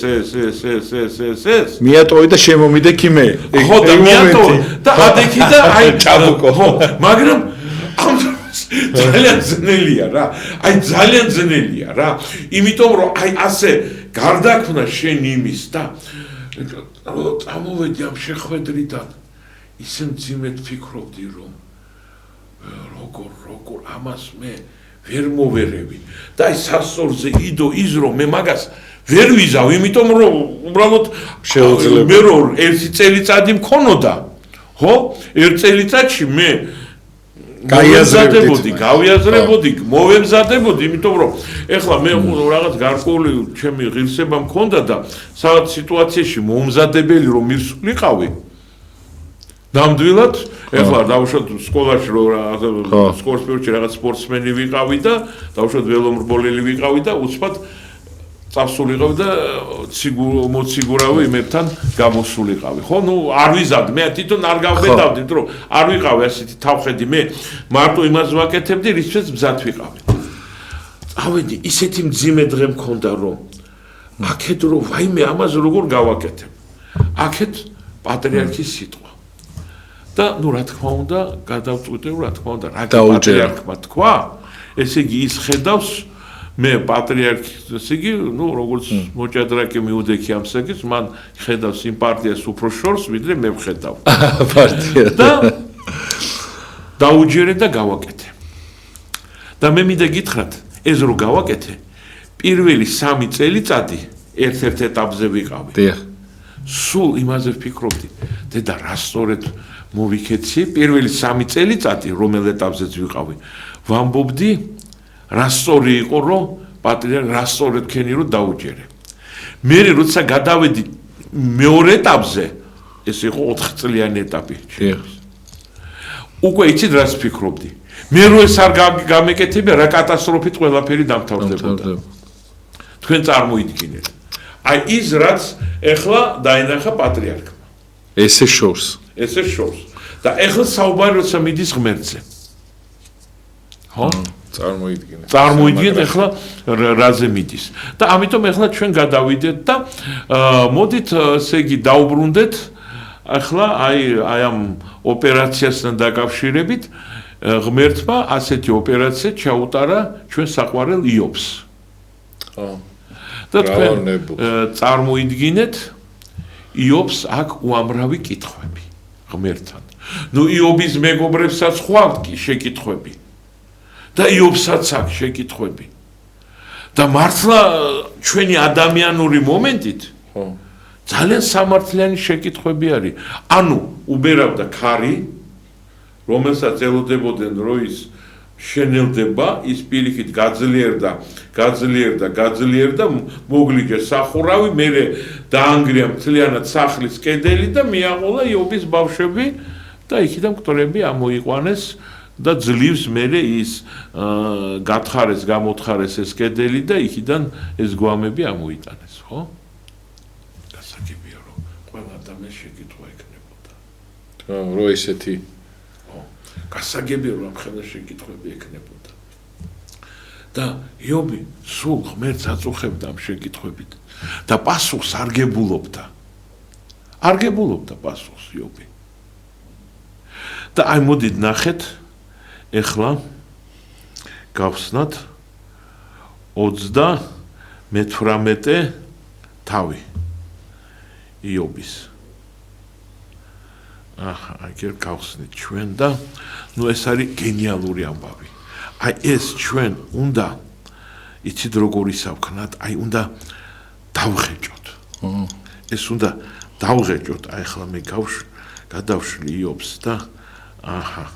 მიატოვე და შემომიდე ქიმე ხო და მიატოვე და ადექი და აი ჩაბუკო ხო მაგრამ ამ ძალიან ძნელია რა აი ძალიან ძნელია რა იმიტომ რომ აი ასე გარდაქმნა შენ იმის და წამოვედი ამ შეხვედრიდან ისე მძიმედ ფიქრობდი რომ როგორ ამას მე ვერ მოვერევი და აი სასწორზე იდო იზრო მე მაგას ვერ ვიზავ იმიტომ რომ უბრალოდ შეუძლებელი მე რო ერთი წელიწადი მქონოდა ხო ერთ წელიწადში მე გავიაზრებოდი მოვემზადებოდი იმიტომ რომ ეხლა მე რაღაც გარკვეული ჩემი ღირსება მქონდა და სადაც სიტუაციაში მომზადებელი რომ მირსულიყავი ნამდვილად ეხლა დავუშვათ სკოლაში რომ სპორტსპორტში რაღაც სპორტსმენი ვიყავი და დავუშვათ ველომრბოლელი ვიყავი და უცბად წავსულიყავი და მოციგურავი იმებთან გამოსულიყავი ხო ნუ არ ვიზავდი მე თვითონ არ გავბედავდი იმიტომ რომ არ ვიყავი ასეთი თავხედი მე მარტო იმას ვაკეთებდი რისთვისაც მზად ვიყავი წავედი ისეთი მძიმე დღე მქონდა რომ აქეთ რომ ვაიმე ამას როგორ გავაკეთებ აქეთ პატრიარქის სიტყვა და ნუ რა თქმა უნდა გადავწყვიტე რა თქმა უნდა რა პატრიარქმა თქვა ესე იგი ის ხედავს მე პატრიარქი ესე იგი ნუ როგორც მოჭადრაკე მიუდექი ამსაგის მან ხედავს იმ პარტიას უფრო შორს ვიდრე მე ვხედავ პარტია და დაუჯერე და გავაკეთე და მე მინდა გითხრათ ეს რო გავაკეთე პირველი 3 წელიწადი ერთ-ერთ ეტაპზე ვიყავი დიახ სულ იმაზე ვფიქრობდი დედა რა სწორედ მოვიქეცი პირველი 3 წელიწადი რომელ ეტაპზეც ვიყავი ვამბობდი რა სწორი იყო რომ პატრიარქ რა სწორედ ქენი რომ დაუჯერე მე როცა გადავედი მეორე ეტაპზე ეს იყო 4 წლიანი ეტაპი უკვე იცით რას ვფიქრობდი მე რო ეს არ გამეკეთებია რა კატასტროფით ყველაფერი დამთავრდებოდა თქვენ წარმოიდგინეთ აი ის რაც ეხლა დაინახა პატრიარქმა ესე შორს და ეხლა საუბარი როცა მიდის ღმერთზე ხო წარმოიდგინეთ ეხლა რაზე მიდის და ამიტომ ეხლა ჩვენ გადავიდეთ და მოდით ესე იგი დაუბრუნდეთ ეხლა აი ამ ოპერაციასთან დაკავშირებით ღმერთმა ასეთი ოპერაცია ჩაუტარა ჩვენ საყვარელ იობს ხო და თქვენ წარმოიდგინეთ იობს აქ უამრავი კითხვები ღმერთთან ნუ იობის მეგობრებსაც ხვალთ კი შეკითხვები და იობსაც აქ შეკითხვები და მართლა ჩვენი ადამიანური მომენტით ხო ძალიან სამართლიანი შეკითხვები არის ანუ უბერავდა ქარი რომელსაც ელოდებოდნენ რომ ის შენელდება ის პირიქით გაძლიერდა მოგლიჯა სახურავი მერე დაანგრია მთლიანად სახლის კედელი და მიაღოლა იობის ბავშვები და იქიდან მკვდრები ამოიყვანეს და ძლივს მერე ის გამოთხარეს ეს კედელი და იქიდან ეს გვამები ამოიტანეს ხო გასაგებია რომ ყველა ადამიანს შეკითხვა ექნებოდა რო ისეთი გასაგებია რომ ახლა შეკითხვები ექნებოდა და იობი სულ ღმერთს აწუხებდა ამ შეკითხვებით და პასუხს არ გებულობდა პასუხს იობი და აი მოდით ნახეთ ეხლა გავხსნათ 38 თავი იობის აჰა აგერ გავხსნით ჩვენ და ნუ ეს არის გენიალური ამბავი აი ეს ჩვენ უნდა იცით როგორ ისავქნათ, აი უნდა დავღეჭოთ. ეს უნდა დავღეჭოთ, აი ახლა მე გადავშლი იობს და აჰა,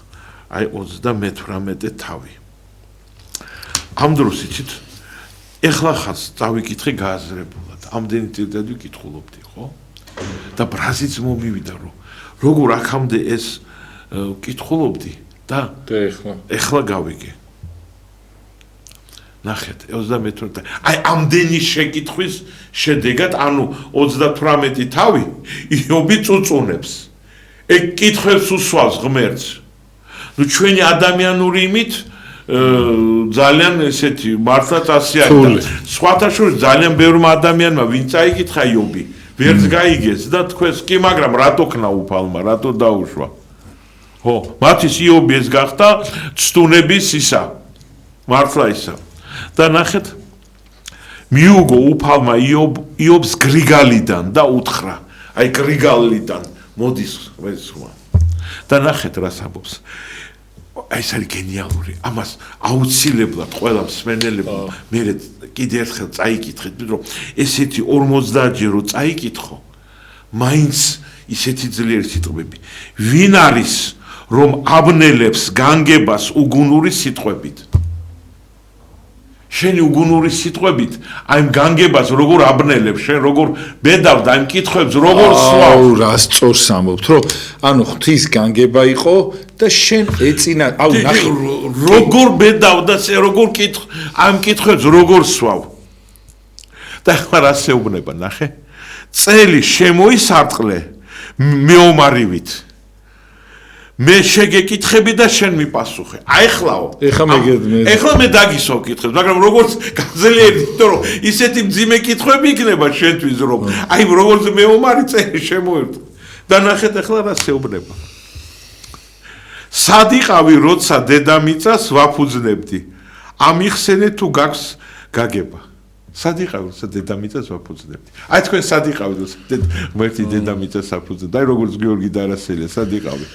აი 38 თავი. ამ დროს იცით, ეხლა ხაც წავიკითხე გააზრებულად, ამდენი წელიწად ვიკითხულობდი, ხო? და ბრაზიც მომივიდა, რომ როგორ აქამდე ეს ვკითხულობდი და ეხლა გავიგე. ნახეთ, 38. აი ამდენი შეკითხვის შედეგად, ანუ 38 თავი იობი წუწუნებს. ეგ კითხვებს უსვავს ღმერთს. ნუ ჩვენი ადამიანური იმით ძალიან ესეთი მართლაც ასე არის. სხვათა შორის ძალიან ბევრმა ადამიანმა ვინ წაიკითხა იობი, ვერც გაიგეს და თქვენს კი, მაგრამ რატო ქნა უფალმა, რატო დაუშვა? ხო, მათთვის იობი ეს გახდა ცდუნების ისა. მართლა ისა. და ნახეთ, მიუგო უფალმა იობს გრიგალიდან და უთხრა. აი გრიგალიდან მოდის ეს სხვა. და ნახეთ რას ამბობს. აი ეს არის გენიალური. ამას აუცილებლად ყველა მსმენელებმა მე კიდე ერთხელ წაიკითხეთ, რომ ესეთი 50-ჯერ რო წაიკითხო, მაინც ისეთი ძლიერი სიტყვები. ვინ არის რომ აბნელებს განგებას უგუნური სიტყვებით? შენი უგუნური სიტყვებით, აი განგებას როგორ აბნელებს, შენ როგორ ბედავ და იმ კითხვებს როგორ სვავ? აუ, რა სწორს ამბობთ, რომ ანუ ღვთის განგება იყო და შენ ეწინა, აუ ნახე, როგორ ბედავ და შენ როგორ ამ კითხვებს როგორ სვავ? და ახლა რა შეუბნება, ნახე? წელი შემოისარტყლე მეომარივით. მე შეგეკითხები და შენ მიპასუხე. აი ეხლაო. ეხლა მე დაგისვავ კითხვებს, მაგრამ როგორც გაზლიერი, იმიტომ რომ ისეთი მძიმე კითხვები იქნება შენთვის, რომ აი როგორც მეომარი წელი შემოერთო. და ნახეთ ეხლა რა შეუბნება. სად იყავი, როცა დედამიწას ვაფუძნებდი? ამიხსენე თუ გაქვს გაგება. სად იყავი, როცა დედამიწას ვაფუძნებდი? აი თქვენ სად იყავით, როცა ღმერთი დედამიწას აფუძნებდა? აი როგორც გიორგი დარასელია, სად იყავი?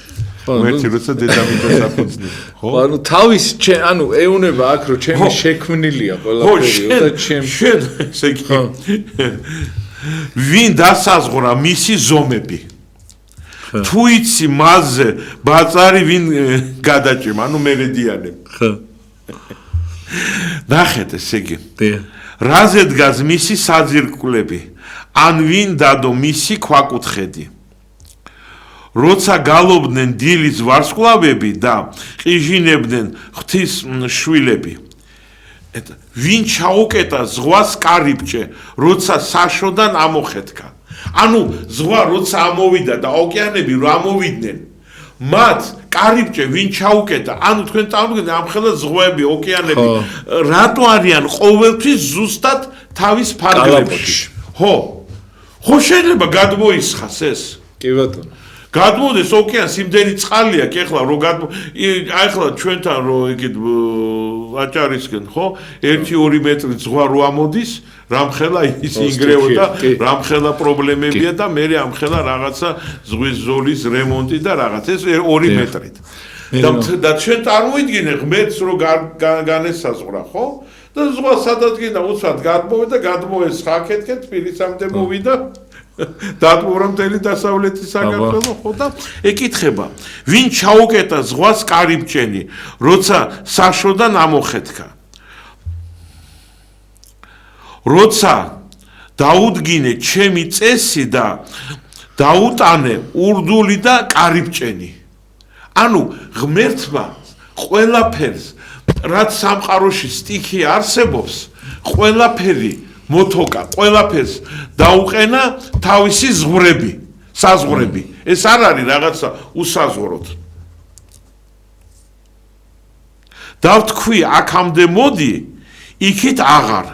ღმერთი როცა დედამიწას აფუძნებდა, ხო? ანუ თავის ანუ ეუნება აქ რომ ჩემი შექმნილია ყველაფერი და შენ ესე იგი ვინ დასაზღვრა მისი ზომები? თუ იცი მასზე ბაწარი ვინ გადაჭიმა, ანუ მერედიანები. ხო. ნახეთ ესე იგი. რაზე დგას მისი საძირკვლები? ან ვინ დადო მისი ქვაკუთხედი? როცა გალობდნენ დილის ვარსკვლავები და ყიჟინებდნენ ღვთის შვილები. ვინ ჩაუკეტა ზღვას კარიბჭე, როცა საშოდან ამოხეთქა? ანუ ზღვა როცა ამოვიდა და ოკეანები რო ამოვიდნენ, მათ კარიბჭე ვინ ჩაუკეტა? ანუ თქვენ წარმოგიდგენთ ამ ხელა ზღვები, ოკეანები რატო არიან ყოველთვის ზუსტად თავის ფარგლებში? ხო. ხო შეიძლება გადმოისხას ეს? კი ბატონო. გადმოდეს ოკეანს იმდენი წყალი აქვს ეხლა რომ ახლა ჩვენთან რო იქით აჭარისკენ ხო 1-2 მეტრი ზღვა რო ამოდის რამხელა ის ინგრეოდა რამხელა პრობლემებია და მე ამხელა რაღაცა ზღვის ზოლის რემონტი და რაღაც ეს 2 მეტრით და ჩვენ წარმოიდგინე ღმერთს რო განესაზღვრა ხო და ზღვა სადაც გინდა უცბად გადმოვიდა გადმოესხა აქეთკენ თბილისამდე მოვიდა დათმურა მთელი დასავლეთი საქართველო ხო და ეკითხება ვინ ჩაუკეტა ზღვას კარიბჭენი როცა საშოდან ამოხეთქა როცა დაუდგინე ჩემი წესი და დაუტანე ურდული და კარიბჭენი ანუ ღმერთმა ყველაფერს რაც სამყაროში სტიქი არსებობს ყველაფერი მოთოკა ყველაფერს დაუყენა თავისი ზღვრები საზღვრები ეს არ არის რაღაცა უსაზღვროდ დავთქვი აქამდე მოდი იქით აღარ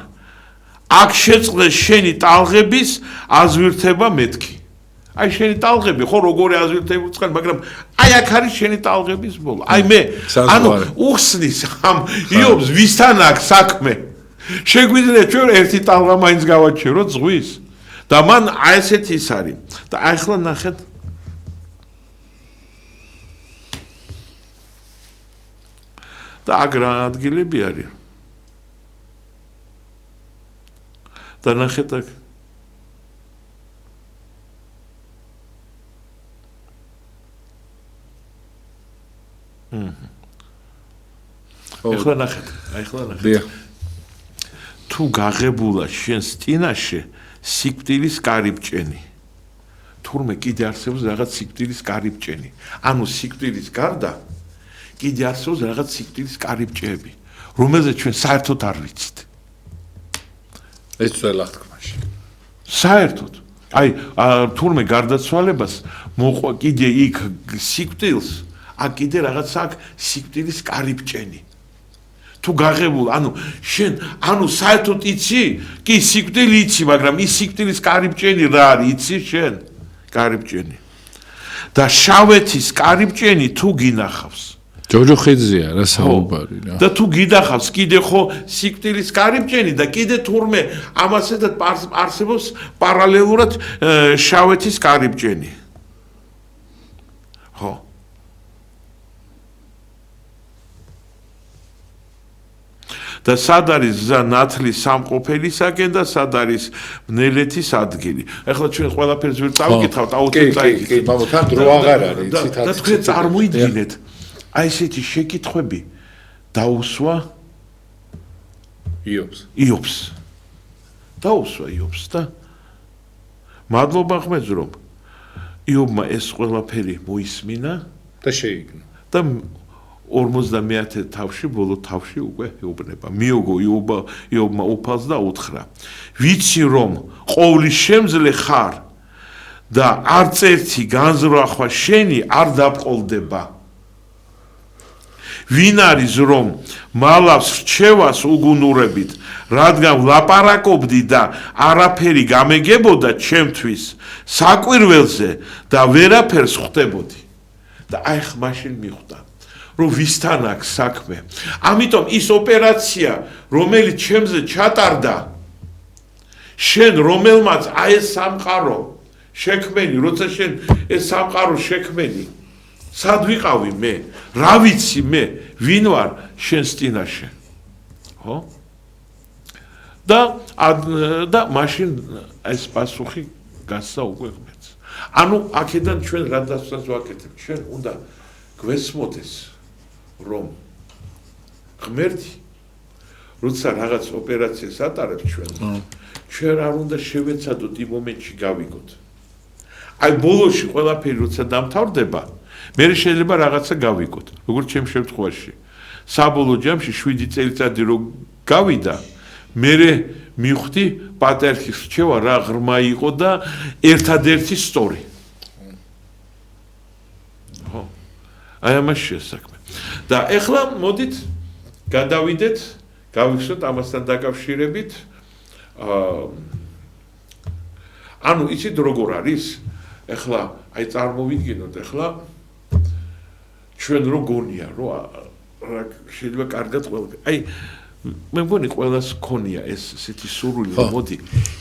აქ შეწყდეს შენი ტალღების აზვირთება მეთქი აი შენი ტალღები ხო როგორი აზვირთები უცხენ მაგრამ აი აქ არის შენი ტალღების ბოლო აი მე ანუ უხსნის ამ იობს ვისთან აქვს საქმე შეგვიძლია ჩვენ ერთი ტალღა მაინც გავაჩეროთ ზღვის და მან აი ესეთი ის არის და აი ახლა ნახეთ და აქ რა ადგილები არის და ნახეთ აქ ეხლა ნახეთ თუ გაღებულა შენს წინაშე სიკვდილის კარიბჭენი თურმე კიდე არსებობს რაღაც სიკვდილის კარიბჭენი ანუ სიკვდილის გარდა კიდე არსებობს რაღაც სიკვდილის კარიბჭეები რომელზეც ჩვენ საერთოდ არ ვიცით ეს ძველ აღთქმაში საერთოდ აი თურმე გარდაცვალებას მოყვა კიდე იქ სიკვდილს აქ კიდე რაღაც აქ სიკვდილის კარიბჭენი თუ გაღებულ ანუ შენ ანუ საერთოდ იცი კი სიკვდილი იცი მაგრამ ის სიკვდილის კარიბჭენი რა არის იცი შენ კარიბჭენი და შავეთის კარიბჭენი თუ გინახავს ჯოჯოხიძეა რა საუბარი რა და თუ გინახავს კიდე ხო სიკვდილის კარიბჭენი და კიდე თურმე ამასეთად არსებობს პარალელურად შავეთის კარიბჭენი ხო და სად არის გზა ნათლის სამყოფელისაკენ და სად არის ბნელეთის ადგილი. ახლა ჩვენ ყველაფერს ვერ წავიკითხავთ, აუცილებლად წაიკითხეთ. კი, მაგრამ თან დრო აღარ არის, იცით? და თქვენ წარმოიდგინეთ, აი ესეთი შეკითხვები დაუსვა იობს. დაუსვა იობს და მადლობა ღმერთს რომ იობმა ეს ყველაფერი მოისმინა და შეიგნა. და 50 თავში ბოლო თავში უკვე ეუბნება. მიოგო იობმა უფალს და უთხრა: ვიცი რომ ყოვლის შემძლე ხარ და არც ერთი განზრახვა შენი არ დაბყოლდება. ვინ არის რომ მალავს რჩევას უგუნურებით, რადგან ვლაპარაკობდი და არაფერი გამეგებოდა ჩემთვის საკვირველზე და ვერაფერს ხვდებოდი. და აი ხ მაშინ მიხვდა რომ ვისთან აქვს საქმე. ამიტომ ის ოპერაცია, რომელიც ჩემზე ჩატარდა, შენ რომელმაც აი ეს სამყარო შექმენი, როცა შენ ეს სამყარო შექმენი, სად ვიყავი მე? რა ვიცი მე? ვინ ვარ შენს წინაშე? ხო? და მაშინ ეს პასუხი გასცა უკვე ღმერთს. ანუ აქედან ჩვენ რა დასვას ვაკეთებ? ჩვენ უნდა გვესმოდეს რომ ღმერთი როცა რაღაც ოპერაციას ატარებს ჩვენ არ უნდა შევეცადოთ იმ მომენტში გავიგოთ. აი ბოლოში ყველაფერი როცა დამთავრდება, მე შეიძლება რაღაცა გავიგოთ. როგორც ჩემ შემთხვევაში, საბოლოო ჯამში 7 წელიწადი რო გავიდა, მე მივხვდი პატრიარქის რჩევა რა ღრმა იყო და ერთადერთი სწორი. ხო. აი ამას შესაქმე. და ეხლა მოდით გადავიდეთ, გავიხსნათ ამასთან დაკავშირებით. ანუ იცით როგორ არის? ეხლა აი წარმოვიდგინოთ ეხლა ჩვენ რო გონია რომ შეიძლება კარგად ყველა აი მე მგონი ყველას ქონია ეს ესეთი სურვილი რომ მოდი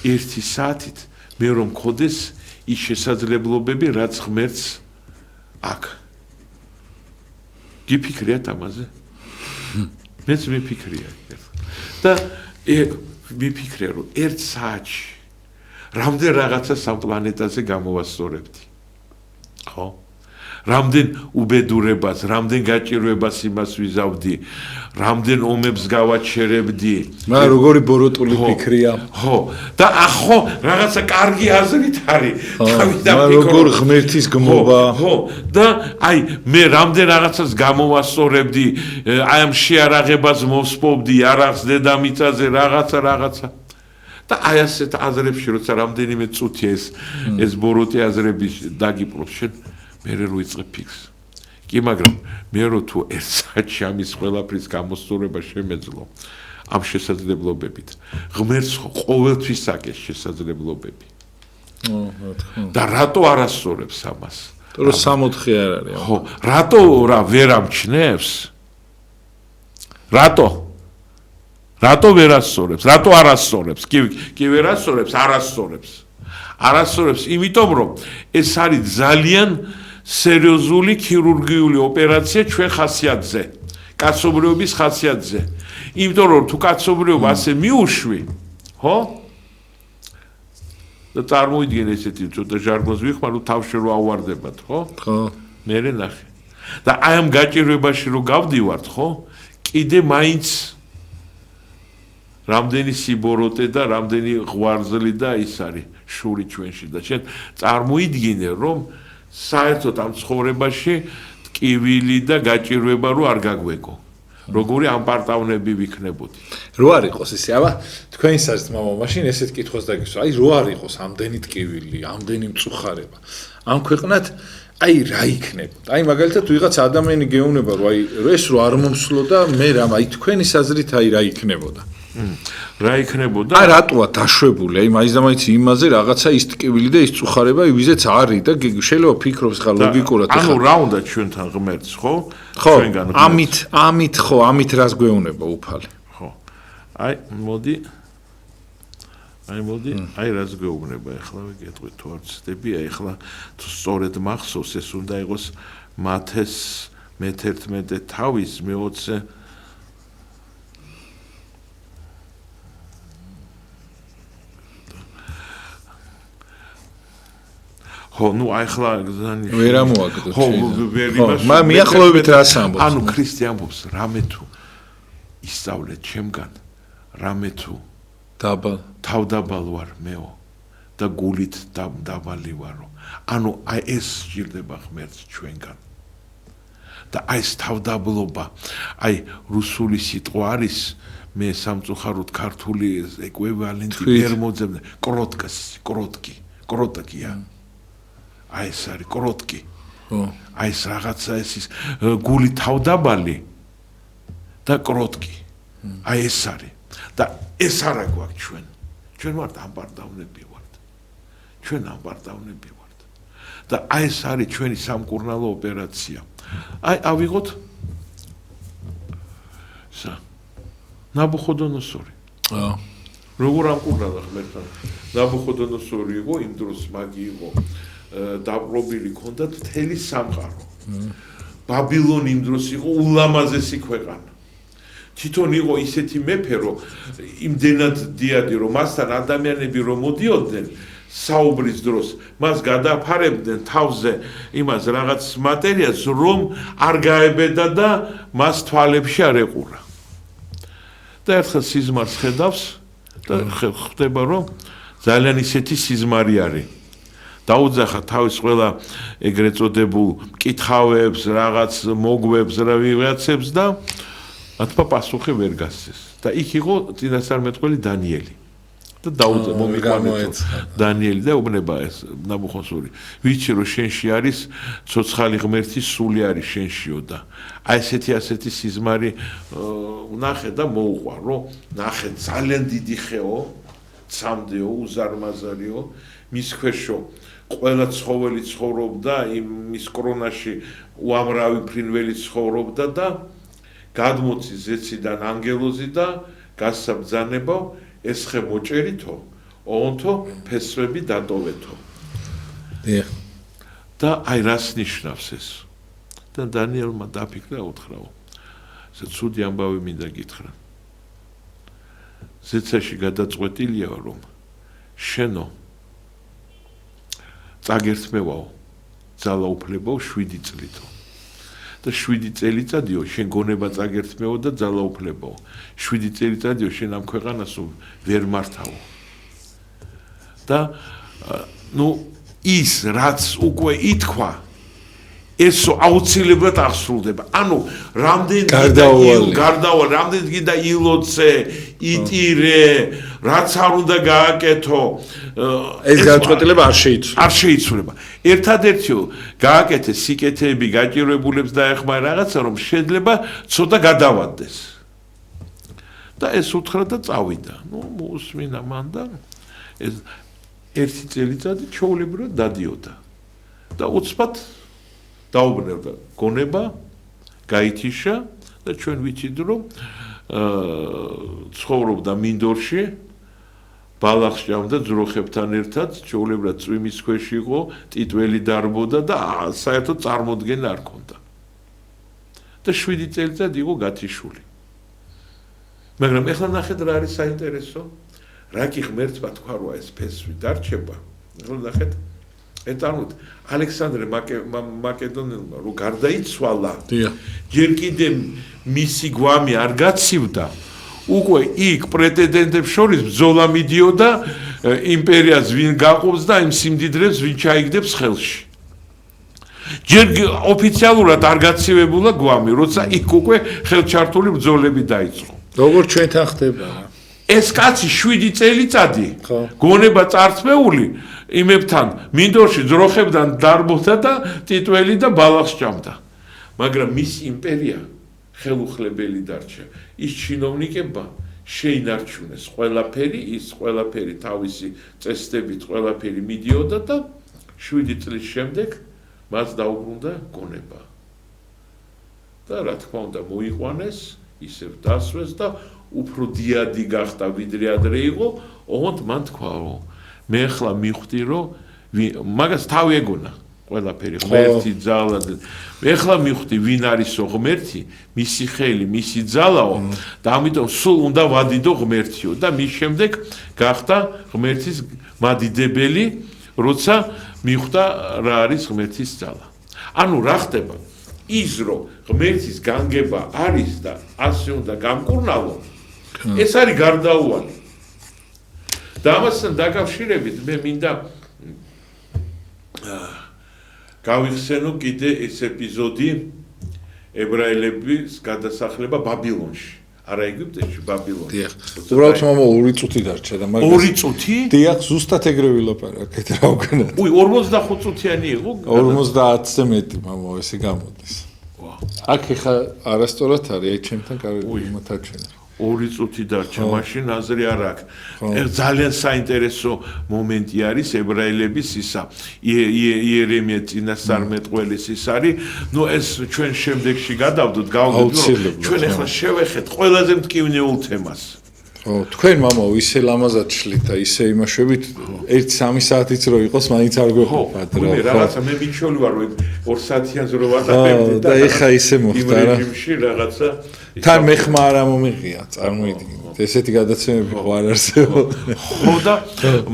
1 საათით მე რომ მქონდეს ის შესაძლებლობები რაც ღმერთს აქვს. გიფიქრიათ ამაზე? მეც მიფიქრია. და მიფიქრია რომ 1 საათში რამდენ რაღაცა სამ პლანეტაზე გამოვასწორებდი. ხო? რამდენ უბედურებას, რამდენ გაჭირვებას იმას ვიზავდი, რამდენ ომებს გავაჩერებდი. მაგრამ როგორი ბოროტული ფიქრია. ხო. და ახო რაღაცა კარგი აზრით არის. თავიდან როგორ ღმერთის გმობა. ხო. და აი მე რამდენ რაღაცას გამოვასწორებდი, აი ამ შეარაღებას მოსპობდი, არახს დედამიწაზე რაღაცა. და აი ასეთ აზრებში როცა რამდენიმე წუთია ეს ბოროტი აზრები დაგიპყრობს შენ მე რო ვიწყებ ფიქს. კი მაგრამ მე რო თუ 1 საათში ამის ყველაფრის გამოსწორება შემეძლო ამ შესაძლებლობებით ღმერთს ყოველთვის აკეთებს შესაძლებლობები. და რატო არ ასწორებს ამას? რომ 64 არ არის. ხო, რატო რა ვერ ამჩნევს? რატო ვერ ასწორებს? რატო არ ასწორებს? კი ვერ ასწორებს, არ ასწორებს. არ ასწორებს, იმიტომ რომ ეს არის ძალიან სერიოზული ქირურგიული ოპერაცია ჩვენ ხასიათზე. კაცობრიობის ხასიათზე. იმიტომ რომ თუ კაცობრიობა ასე მიუშვი, ხო? და წარმოიდგინე ესეთი ცოტა ჟარგონს ვიხმარ, რომ თავში რო ავარდებათ, ხო? ხო. მერე ნახე. და აი ამ გაჭირვებაში რო გავდივართ, ხო? კიდე მაინც რამდენი სიბოროტე და რამდენი ღვარზლი და ის არის შური ჩვენში და შენ წარმოიდგინე რომ საერთოდ ამ ცხოვრებაში ტკივილი და გაჭირვება რო არ გაგვეკო. როგორი ამპარტავნები ვიქნებოდი. რო არ იყოს ისე, აბა თქვენი საზრით მამა მაშინ ესეთ კითხოს დაგისვა, აი რო არ იყოს ამდენი ტკივილი, ამდენი მწუხარება. ამ ქვეყნად აი რა იქნებოდა? აი მაგალითად ვიღაც ადამიანი გეუბნება რომ აი ეს რო არ მომსვლო და მე რა, აი თქვენი საზრით აი რა იქნებოდა? რა იქნებოდა? აი რატოა დაშვებული? აი მაინც და მაინც იმაზე რაღაცა ის ტკივილი და ის წუხარება ვიზეც არის და შეიძლება ფიქრობს ხა ლოგიკურად ანუ რა უნდა ჩვენთან ღმერთს, ხო? ხო, ამით ხო, ამით რას გვეუბნება უფალი? ხო. აი მოდი აი რას გვეუბნება ახლა ვიკეთვით თუ არ ცდები, აი ახლა თუ სწორედ მახსოვს ეს უნდა იყოს მათეს მე-11 თავის მე-20 ხო, ნუ ახლა გზანი ვერ ამოაგდო. ხო, ვერ იმას. მაგრამ მიახლოებით რას ამბობს? ანუ ქრისტე ამბობს, რამე თუ ისწავლეთ ჩემგან, რამე თუ თავდაბალ ვარ მეო და გულით დაბალი ვარო. ანუ აი ეს სჭირდება ღმერთს ჩვენგან. და აი ეს თავდაბლობა, აი რუსული სიტყვა არის მე სამწუხაროდ ქართული ეკვივალენტი ვერ მოძებნე, კროტკია. აი ეს არის კროტკი. ხო. აი ეს რაღაცა ის გული თავდაბალი და კროტკი. აი ეს არის. და ეს არა გვაქვს ჩვენ. ჩვენ ვართ ამბარდავნები ვართ. ჩვენ ამბარდავნები ვართ. და აი ეს არის ჩვენი სამკურნალო ოპერაცია. აი ავიღოთ ნაბუხოდონოსორი. როგორ ამკურნალა ღმერთთან? ნაბუხოდონოსორი იყო იმ დროს მაგი იყო დაპყრობილი ქონდათ მთელი სამყარო. ბაბილონი იმ დროს იყო ულამაზესი ქვეყანა. თვითონ იყო ისეთი მეფე, რომ იმდენად დიადი, რომ მასთან ადამიანები რომ მოდიოდნენ საუბრის დროს, მას გადაფარებდნენ თავზე იმას რაღაც მატერიალს, რომ არ გაებედა და მას თვალებში არ ეყურა. და ერთხელ სიზმარს ხედავს და ხვდება, რომ ძალიან ისეთი სიზმარი არის. დაუძახა თავის ყველა ეგრეთ წოდებულ მკითხავებს, რაღაც მოგვებს, ვიღაცებს და მათმა პასუხი ვერ გასცეს. და იქ იყო წინასწარმეტყველი დანიელი. და დაუძახა მომიყვანეთ დანიელი და უბნება ეს ნაბუხონსორი. ვიცი რომ შენში არის ცოცხალი ღმერთის სული არის შენშიო და აი ასეთი სიზმარი ნახე და მოუყვარო. ნახე ძალიან დიდი ხეო, ცამდეო, უზარმაზარიო, მის ქვეშო ყველა ცხოველი ცხოვრობდა, იმის კრონაში უამრავი ფრინველი ცხოვრობდა და გადმოცი ზეციდან ანგელოზი და გასაბძანებო ესხე მოჭერითო, ოონთო ფესვები დატოვეთო. და აი რას ნიშნავს ეს? და დანიელმა დაფიქრა უთხრაო. ეს ცუდი ამბავი მინდა გითხრა. ზეცაში გადაწყვეტილია რომ შენო წაგერთმევაო ძალაუფლებო 7 წლითო და 7 წელიწადიო შენ გონება წაგერთმევო და ძალაუფლებო 7 წელიწადიო შენ ამ ქვეყანას ვერ მართავო და ნუ ის რაც უკვე ითქვა ეს აუცილებლად აღსრულდება. ანუ რამდენი გარდავალ, რამდენი გინდა ილოცე, იტირე, რაც არ უნდა გააკეთო, ეს გადაწყვეტილება არ შეიცვლება. ერთადერთი გააკეთე სიკეთეები, გაჭირვებულებს დაეხმარა რაღაცა, რომ შეიძლება ცოტა გადავადდეს. და ეს უთხრა და წავიდა. ნუ მოусმინა მან და ეს ერთი წელიწადი ჩაოლებრად დადიოდა. და უცბად დაუბრუნდა გონება, გაითიშა და ჩვენ ვიცით რომ ცხოვრობდა მინდორში, ბალახს ჭამდა ძროხებთან ერთად, ჩვეულებრივად წვიმის ქვეშ იყო, ტიტველი დარბოდა და საერთოდ წარმოდგენა არ ქონდა. და და 7 წელიწად იყო გათიშული. მაგრამ ეხლა ნახეთ რა არის საინტერესო. რა კი ღმერთმა თქვა რომ ეს ფესვი დარჩება. ეხლა ნახეთ ეტანოთ ალექსანდრე მაკედონელმა რო გარდაიცვალა. ჯერ კიდე მისი გვამი არ გაცივდა. უკვე იქ პრეტენდენტებს შორის ბრძოლა მიდიოდა იმპერიას ვინ გაყობს და იმ სიმდიდრეს ვინ ჩაიგდებს ხელში. ჯერ ოფიციალურად არ გაცივებულა გვამი, როცა იქ უკვე ხელჩართული ბრძოლები დაიწყო. როგორ ჩვენთან ხდება? ეს კაცი 7 წელიწადი გონება წარწმეული იმებთან მინდორში ძროხებდან დარბობდა და ტიტველი და ბალახს ჭამდა. მაგრამ მის იმპერია ხელუხლებელი დარჩა. ის ჩინოვნიკებმა შეინარჩუნეს ყველაფერი, ის ყველაფერი თავისი წესდებით ყველაფერი მიდიოდა და 7 წლის შემდეგ მას დაუბრუნდა გონება. და რა თქმა უნდა მოიყვანეს, ისევ დასვეს და უფრო დიადი გახდა ვიდრე ადრე იყო, ოღონდ მან თქვა რომ მე ახლა მივხვდი რომ მაგას თავი ეგონა ყველაფერი ღმერთი ძალა მე ახლა მივხვდი ვინ არისო ღმერთი, მისი ხელი, მისი ძალაო და ამიტომ სულ უნდა ვადიდო ღმერთიო და მის შემდეგ გახდა ღმერთის მადიდებელი, როცა მივხვდა რა არის ღმერთის ძალა. ანუ რა ხდება? ის რომ ღმერთის განგება არის და ასე უნდა გამკურნალო, ეს არის გარდაუვალი. და ამასთან დაკავშირებით მე მინდა გავიხსენო კიდე ეს ეპიზოდი ებრაელების გადასახლება ბაბილონში. არა ეგვიპტეში, ბაბილონში. დიახ. უბრალოდ მამა 2 წუთი დარჩა და მაგას 2 წუთი? დიახ, ზუსტად ეგრე ვილაპარაკეთ რა ვქნათ. უი 45 წუთიანი იყო? 50-ზე მეტი მამა ესე გამოდის. აქ ეხა არასწორად არის, აი ჩემთან მათაჩვენა. 2 წუთი დარჩა, მაშინ აზრი არ აქვს. ძალიან საინტერესო მომენტი არის ებრაელების ისა. იერემია წინასწარმეტყველის ის არის. ნუ ეს ჩვენ შემდეგში გადავდოთ, გავაგზავნოთ. ჩვენ ახლა შევეხეთ ყველაზე მტკივნეულ თემას. თქვენ მამაო ისე ლამაზად შლით და ისე იმაშვებით 1-3 საათიც რო იყოს, მაინც არ გვეყოფათ რა. მე რაღაცა მე მიჩვეული ვარ რომ 2 საათიანზე რო ვატარებდი და ეხა ისე მოხდა რა. იმ რეჟიმში რაღაცა თან მეხმა არ ამომიღია, წარმოიდგინეთ. ესეთი გადაცემები ხო არ არსებობს. ხო და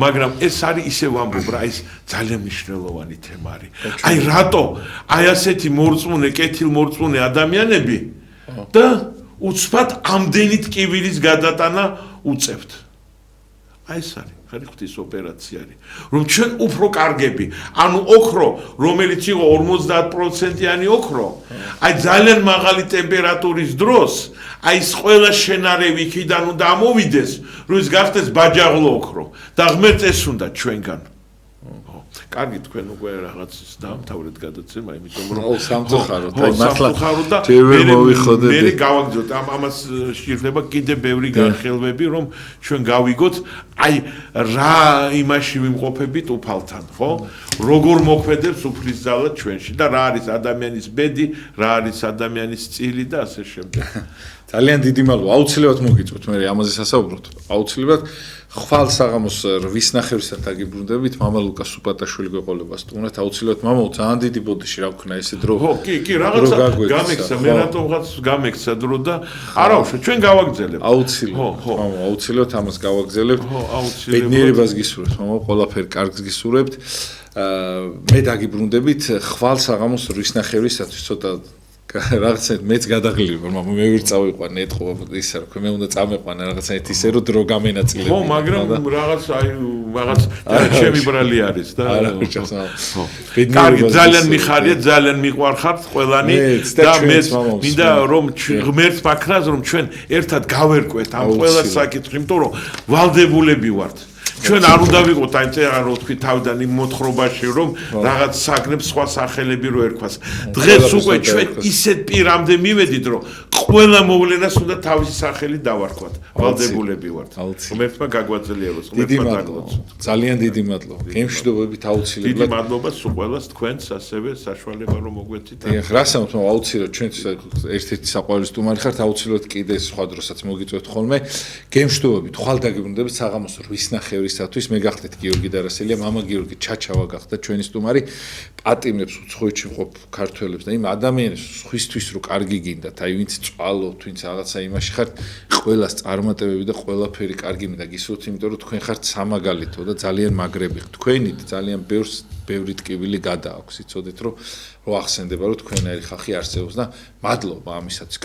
მაგრამ ეს არის ისე ვამბობ რა, ეს ძალიან მნიშვნელოვანი თემა არის. აი რატო აი ასეთი მორწმუნე, კეთილმორწმუნე ადამიანები და უცბად ამდენი ტკივილის გადატანა უწევთ. აი ეს არის, ხარი ღვთის ოპერაცია არის. რომ ჩვენ უფრო კარგები, ანუ ოქრო, რომელიც იყო 50%-იანი ოქრო, აი ძალიან მაღალი ტემპერატურის დროს, აი ეს ყველა შენარევი იქიდან უნდა ამოვიდეს, რომ ის გახდეს ბაჯაღლო ოქრო და ღმერთს ეს უნდა ჩვენგან. კარგი თქვენ უკვე რაღაცის დაამთავრეთ გადაცემა, იმიტომ რომ სამწუხაროდ, აი მართლა მე გავაგზავნოთ ამას შეიძლება კიდე ბევრი განხილვები, რომ ჩვენ გავიგოთ, აი რა იმაში ვიმყოფებით უფალთან, ხო? როგორ მოქმედებს უფლის ძალა ჩვენში და რა არის ადამიანის ბედი, რა არის ადამიანის წილი და ასე შემდეგ. ძალიან დიდი მადლობა. აუცილებლად მოგიწვევთ მე ამაზე სასაუბროთ. აუცილებლად ხვალ საღამოს 8 ნახევრისთან დაგიბრუნდებით, მამა ლუკა სუპატაშვილი გვეყოლება სტუმრად. აუცილებლად მამაო ძალიან დიდი ბოდიში რა ვქნა ესე დრო. ხო, კი, რაღაცა გამექცა, მე რატომღაც გამექცა დრო და არა უშო, ჩვენ გავაგზავნებთ. აუცილებლად. მამა, აუცილებლად ამას გავაგზავნებთ. ხო, აუცილებლად. ბედნიერებას გისურვებთ, მამა, ყველაფერი კარგს გისურვებთ. მე დაგიბრუნდებით ხვალ საღამოს 8 ნახევრისათვის ცოტა რაღაცა მეც გადაღლილი ვარ, მაგრამ მე ვერ წავიყვანე ეთქო ისე რომ მე უნდა წამეყვანე რაღაცა ისე რომ დრო გამენაწილები. ხო, მაგრამ რაღაც ჩემი ბრალი არის და ხო. კარგი, ძალიან მიხარია, ძალიან მიყვარხართ ყველანი და მე მინდა რომ ღმერთს ვაქნას რომ ჩვენ ერთად გავერკვეთ ამ ყველა საკითხი, იმიტომ რომ ვალდებულები ვართ. ჩვენ არ უნდა ვიყოთ აი რა თქვი თავიდან იმ მოთხრობაში რომ რაღაც საგნებს სხვა სახელები რო ერქვას. დღეს უკვე ჩვენ ისეთ პირამდე მივედით რომ ყველა მოვლენას უნდა თავისი სახელი დავარქვათ. ვალდებულები ვართ. ღმერთმა გაგვაძლიეროს, ღმერთმა დაგლოცოს. ძალიან დიდი მადლობა. გემშვიდობებით დიდი აუცილებლად. მადლობა სულ ყველას თქვენს ასევე საშუალება რომ მოგვეცით. დიახ, რასამოთ აუცილებლად ჩვენც ერთ-ერთი საყვარელი სტუმარი ხართ, აუცილებლად კიდე სხვა დროსაც მოგიწვევთ ხოლმე. გემშვიდობებით, ხვალ დაგიბრუნდებით საღამოს 8:00-ისათვის. მე გახდეთ გიორგი დარასელია, მამა გიორგი ჩაჩავა გახდა ჩვენი სტუმარი. პატიმრებს უცხოეთში მყოფ ქართველებს და იმ ადამიანებს სხვისთვის რო კარგი გინდათ, აი ვინც წვალოთ, ვინც რაღაცა იმაში ხართ, ყველას წარმატებები და ყველაფერი კარგი მინდა გისურვოთ, იმიტომ რომ თქვენ ხართ სამაგალითო და ძალიან მაგრები. თქვენით ძალიან ბევრი ტკივილი გადააქვს. იცოდეთ რომ ახსენდება რომ თქვენაირი ხალხი არსებობს და მადლობა ამისაც.